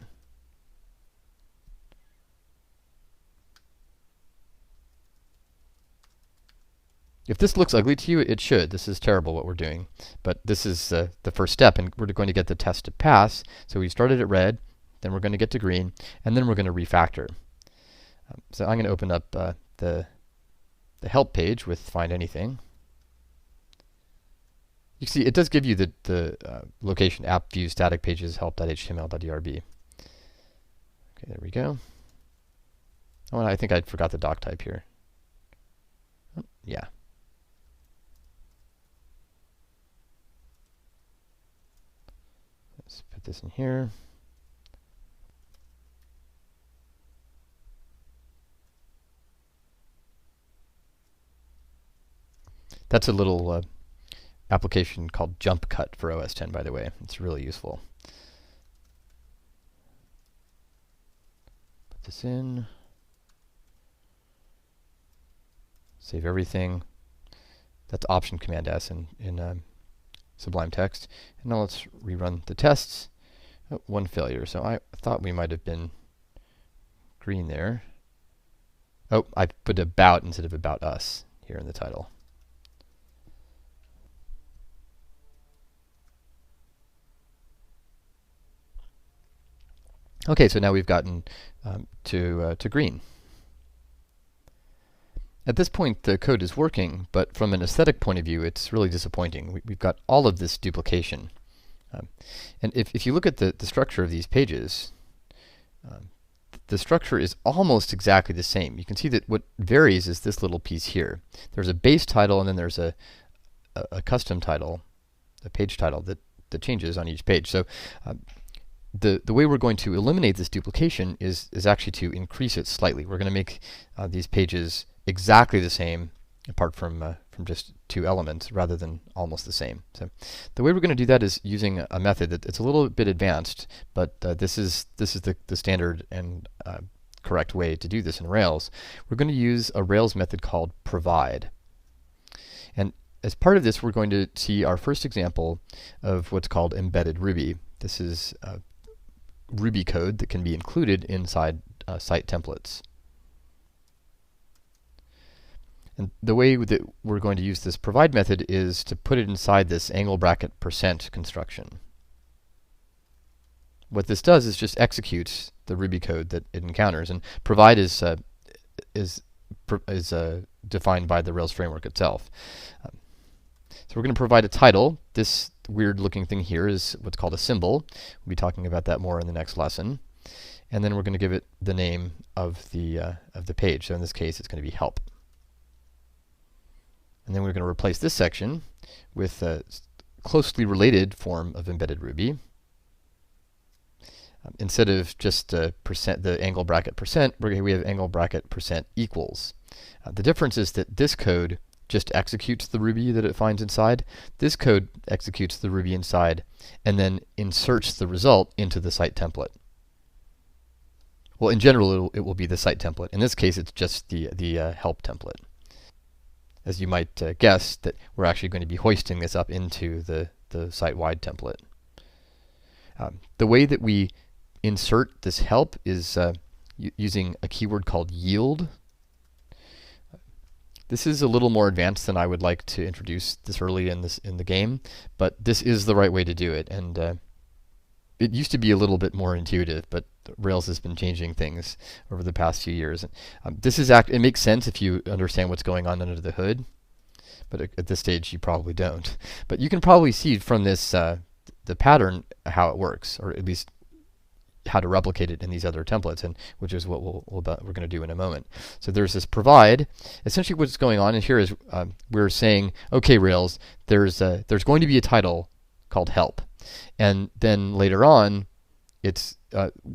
If this looks ugly to you, it should. This is terrible what we're doing. But this is the first step, and we're going to get the test to pass. So we started at red, then we're going to get to green, and then we're going to refactor. So I'm going to open up the help page with find anything. You can see it does give you the location app view static pages help.html.erb. Okay, there we go. Oh, and I think I forgot the doc type here. Oh, yeah. Let's put this in here. That's a little application called Jump Cut for OS X, by the way. It's really useful. Put this in. Save everything. That's Option Command S in Sublime Text. And now let's rerun the tests. Oh, 1 failure. So I thought we might have been green there. Oh, I put about instead of about us here in the title. Okay, so now we've gotten to green. At this point, the code is working, but from an aesthetic point of view, it's really disappointing. We've got all of this duplication. And if you look at the structure of these pages, the structure is almost exactly the same. You can see that what varies is this little piece here. There's a base title, and then there's a custom title, a page title that changes on each page. So the way we're going to eliminate this duplication is actually to increase it slightly. We're going to make these pages exactly the same, apart from just 2 elements, rather than almost the same. So the way we're going to do that is using a method that's a little bit advanced, but this is the standard and correct way to do this in Rails. We're going to use a Rails method called provide. And as part of this, we're going to see our first example of what's called embedded Ruby. This is Ruby code that can be included inside site templates. And the way that we're going to use this provide method is to put it inside this angle bracket % construction. What this does is just executes the Ruby code that it encounters, and provide is defined by the Rails framework itself. So we're going to provide a title. This weird looking thing here is what's called a symbol. We'll be talking about that more in the next lesson. And then we're going to give it the name of the page. So in this case, it's going to be help. And then we're going to replace this section with a closely related form of embedded Ruby. Instead of just percent, the angle bracket percent, we have angle bracket percent equals. The difference is that this code just executes the Ruby that it finds inside. This code executes the Ruby inside and then inserts the result into the site template. Well, in general, it will be the site template. In this case, it's just the help template. As you might guess, that we're actually going to be hoisting this up into the site-wide template. The way that we insert this help is using a keyword called yield. This is a little more advanced than I would like to introduce this early in the game, but this is the right way to do it. And it used to be a little bit more intuitive, but Rails has been changing things over the past few years. This is it makes sense if you understand what's going on under the hood, but at this stage you probably don't. But you can probably see from this the pattern how it works, or at least how to replicate it in these other templates, and which is what we're going to do in a moment. So there's this provide. Essentially, what's going on in here is we're saying, okay, Rails, there's going to be a title called help, and then later on,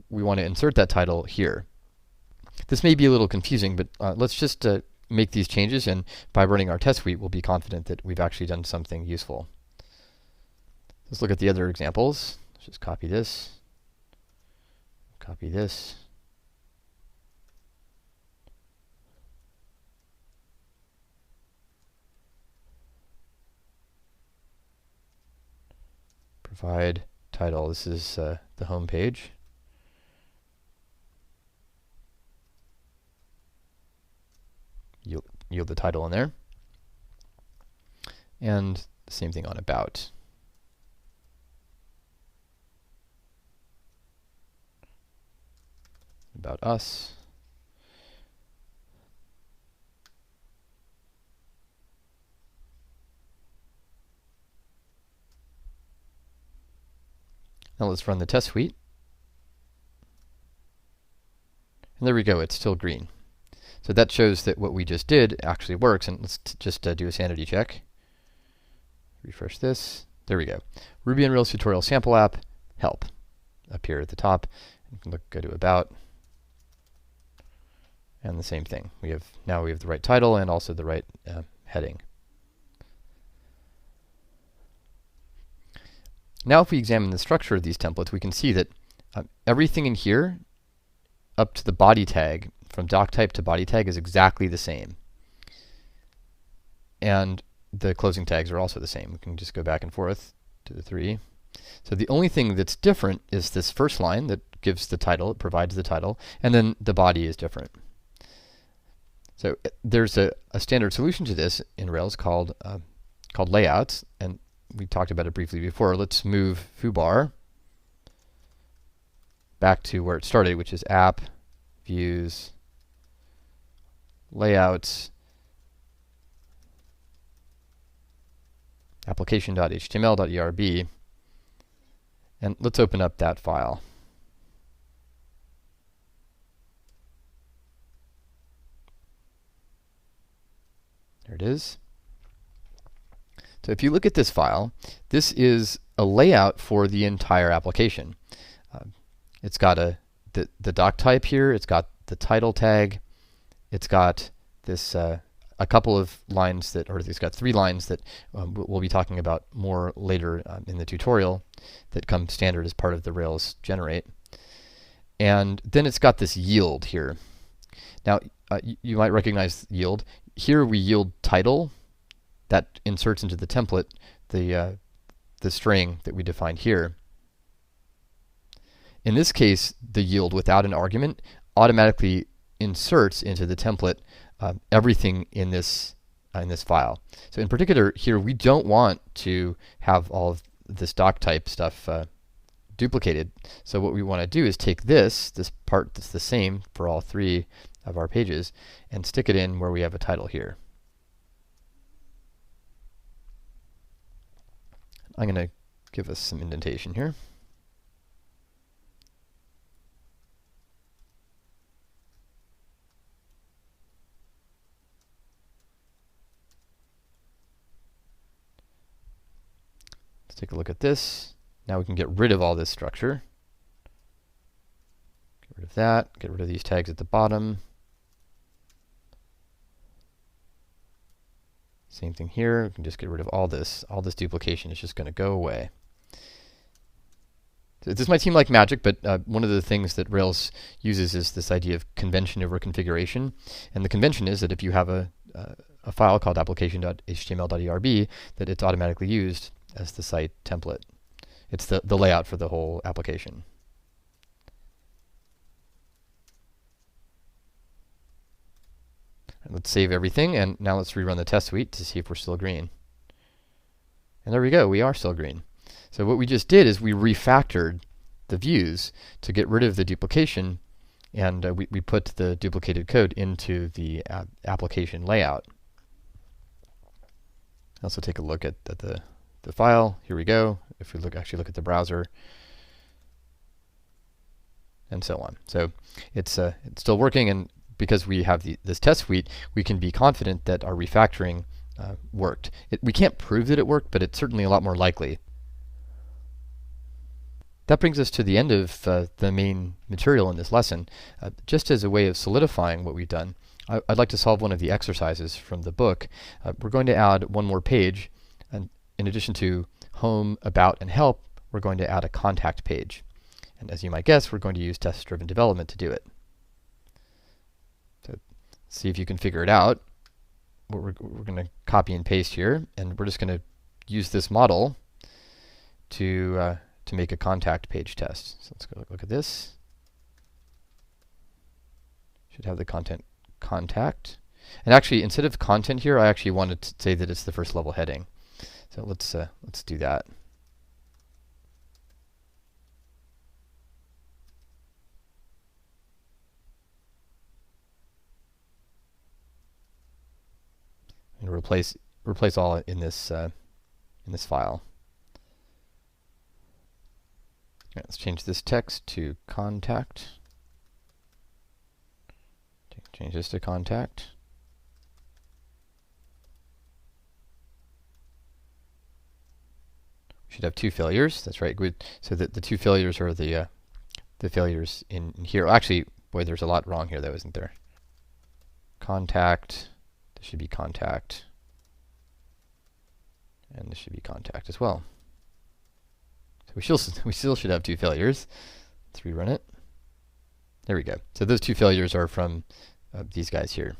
we want to insert that title here. This may be a little confusing, but let's just make these changes, and by running our test suite, we'll be confident that we've actually done something useful. Let's look at the other examples. Let's just copy this. Copy this. Provide title. This is the home page. Yield the title in there. And the same thing on about. About us. Now let's run the test suite. And there we go, it's still green. So that shows that what we just did actually works. And let's just do a sanity check. Refresh this. There we go. Ruby on Rails tutorial sample app, help, up here at the top. You can go to about. And the same thing. Now we have the right title and also the right heading. Now if we examine the structure of these templates, we can see that everything in here up to the body tag, from doc type to body tag, is exactly the same. And the closing tags are also the same. We can just go back and forth to the 3. So the only thing that's different is this first line that gives the title, it provides the title, and then the body is different. So there's a standard solution to this in Rails called layouts, and we talked about it briefly before. Let's move foobar back to where it started, which is app, views, layouts, application.html.erb, and let's open up that file. There it is. So if you look at this file, this is a layout for the entire application. It's got the doc type here, it's got the title tag, it's got this a couple of lines that, or it's got 3 lines that we'll be talking about more later in the tutorial that come standard as part of the Rails generate. And then it's got this yield here. Now you might recognize yield. Here we yield title. That inserts into the template the string that we defined here. In this case, the yield without an argument automatically inserts into the template everything in this file. So in particular, here we don't want to have all of this doc type stuff duplicated. So what we want to do is take this part that's the same for all 3 of our pages and stick it in where we have a title here. I'm going to give us some indentation here. take a look at this. Now we can get rid of all this structure. Get rid of that. Get rid of these tags at the bottom. Same thing here. We can just get rid of all this. All this duplication is just going to go away. So this might seem like magic, but one of the things that Rails uses is this idea of convention over configuration. And the convention is that if you have a file called application.html.erb, that it's automatically used as the site template. It's the layout for the whole application. And let's save everything, and now let's rerun the test suite to see if we're still green. And there we go, we are still green. So what we just did is we refactored the views to get rid of the duplication, and we put the duplicated code into the application layout. Also take a look at the file. Here we go. If we actually look at the browser, and so on. So it's still working, and because we have this test suite, we can be confident that our refactoring worked. We can't prove that it worked, but it's certainly a lot more likely. That brings us to the end of the main material in this lesson. Just as a way of solidifying what we've done, I'd like to solve one of the exercises from the book. We're going to add one more page, and in addition to home, about, and help, we're going to add a contact page. And as you might guess, we're going to use test-driven development to do it. So see if you can figure it out. We're going to copy and paste here, and we're just going to use this model to make a contact page test. So let's go look at this. Should have the content contact. And actually, instead of content here, I actually wanted to say that it's the first level heading. So let's do that. And replace all in this file. Right, let's change this text to contact. Change this to contact. We should have two failures. That's right. Good. So that the two failures are the failures in here. Actually, boy, there's a lot wrong here, though, isn't there? Contact. This should be contact. And this should be contact as well. So we still should have two failures. Let's rerun it. There we go. So those two failures are from these guys here.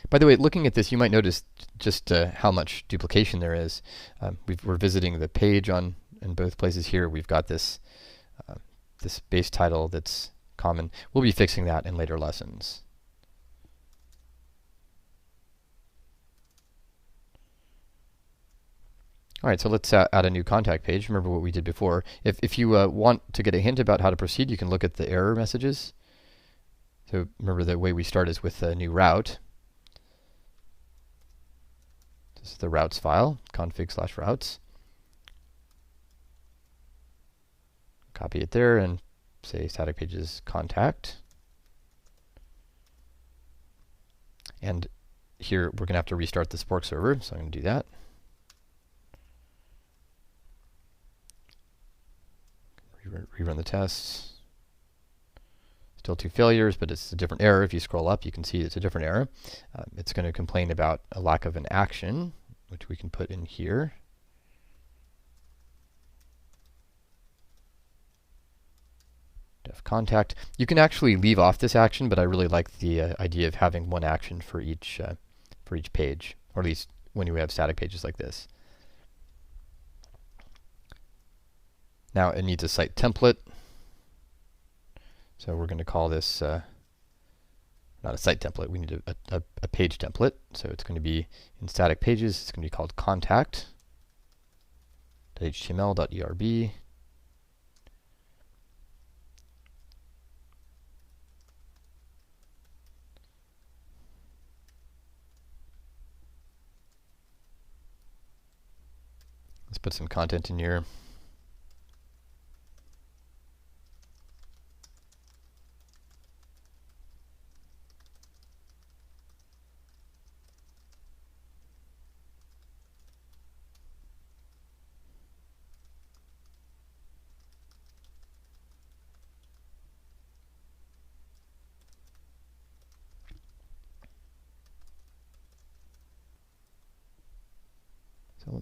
By the way, looking at this, you might notice just how much duplication there is. We're visiting the page in both places here. We've got this this base title that's common. We'll be fixing that in later lessons. All right, so let's add a new contact page. Remember what we did before. If you want to get a hint about how to proceed, you can look at the error messages. So remember the way we start is with a new route. This is the routes file, config/routes. Copy it there and say static pages contact. And here we're going to have to restart the Spork server, so I'm going to do that. Rerun the tests. Still two failures, but it's a different error. If you scroll up, you can see it's a different error. It's going to complain about a lack of an action, which we can put in here. Def contact. You can actually leave off this action, but I really like the idea of having one action for each page, or at least when you have static pages like this. Now it needs a site template. So we're going to call this not a site template. We need a page template. So it's going to be in static pages. It's going to be called contact.html.erb. Let's put some content in here.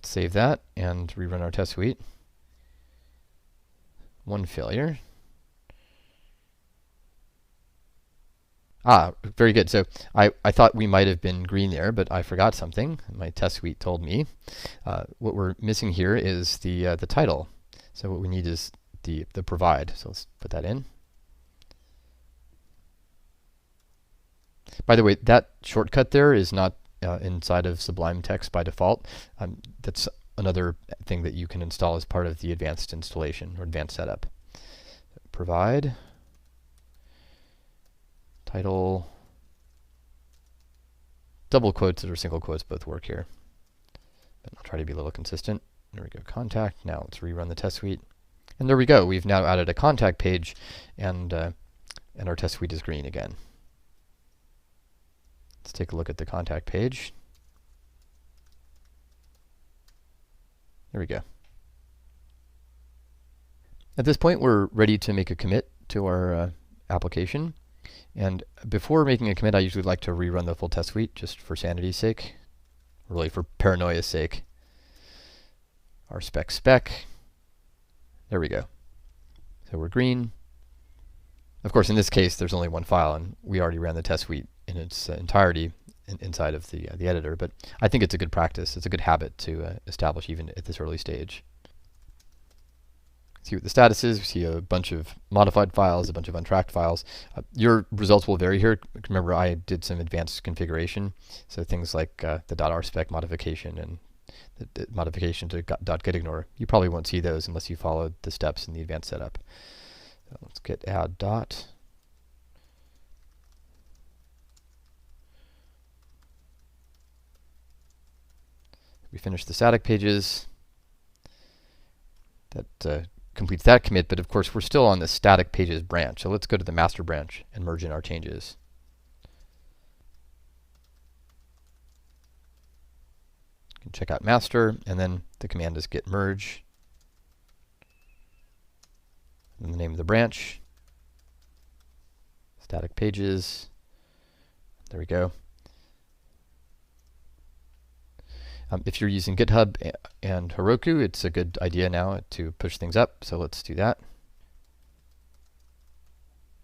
Let's save that and rerun our test suite. One failure. Ah, very good. So I thought we might have been green there, but I forgot something. My test suite told me. What we're missing here is the title. So what we need is the provide. So let's put that in. By the way, that shortcut there is not inside of Sublime Text by default. That's another thing that you can install as part of the advanced installation or advanced setup. Provide title, double quotes or single quotes both work here. But I'll try to be a little consistent. There we go, contact. Now let's rerun the test suite. And there we go. We've now added a contact page, and our test suite is green again. Let's take a look at the contact page. There we go. At this point, we're ready to make a commit to our application. And before making a commit, I usually like to rerun the full test suite just for sanity's sake, really for paranoia's sake. Our spec. There we go. So we're green. Of course, in this case, there's only one file, and we already ran the test suite in its entirety inside of the editor. But I think it's a good practice. It's a good habit to establish even at this early stage. See what the status is. We see a bunch of modified files, a bunch of untracked files. Your results will vary here. Remember, I did some advanced configuration, so things like the .rspec modification and the modification to .getignore. You probably won't see those unless you followed the steps in the advanced setup. So let's get add dot. We finish the static pages. That completes that commit, but of course we're still on the static pages branch. So let's go to the master branch and merge in our changes. You can check out master, and then the command is git merge. And the name of the branch, static pages. There we go. If you're using GitHub and Heroku, it's a good idea now to push things up, so let's do that.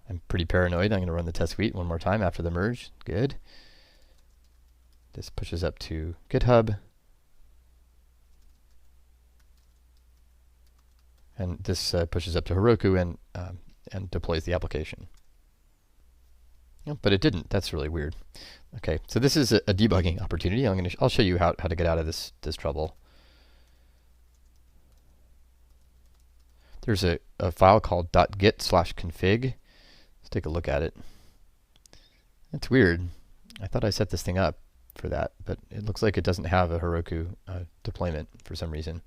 I'm pretty paranoid. I'm going to run the test suite one more time after the merge. Good. This pushes up to GitHub. And this pushes up to Heroku and deploys the application. Oh, but it didn't. That's really weird. Okay, so this is a debugging opportunity. I'll show you how to get out of this trouble. There's a file called .git/config. Let's take a look at it. That's weird. I thought I set this thing up for that, but it looks like it doesn't have a Heroku deployment for some reason.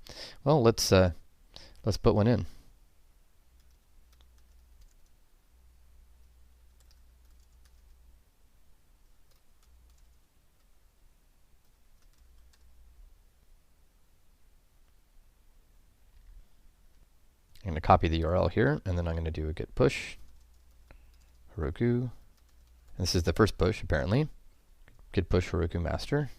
Well, let's put one in. I'm going to copy the URL here, and then I'm going to do a git push, Heroku. And this is the first push, apparently. Git push Heroku master.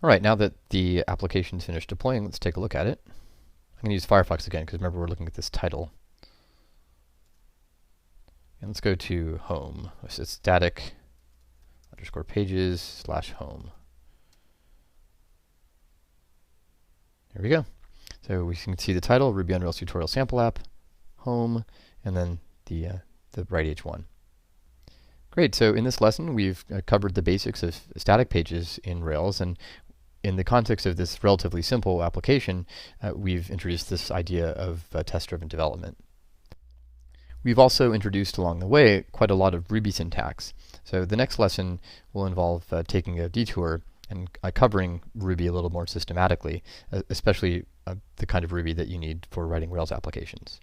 All right, now that the application's finished deploying, let's take a look at it. I'm going to use Firefox again, because remember we're looking at this title. And let's go to home. This is static _pages / home. There we go. So we can see the title, Ruby on Rails tutorial sample app, home, and then the right H1. Great, so in this lesson we've covered the basics of static pages in Rails, and in the context of this relatively simple application, we've introduced this idea of test-driven development. We've also introduced along the way quite a lot of Ruby syntax. So the next lesson will involve taking a detour and covering Ruby a little more systematically, especially the kind of Ruby that you need for writing Rails applications.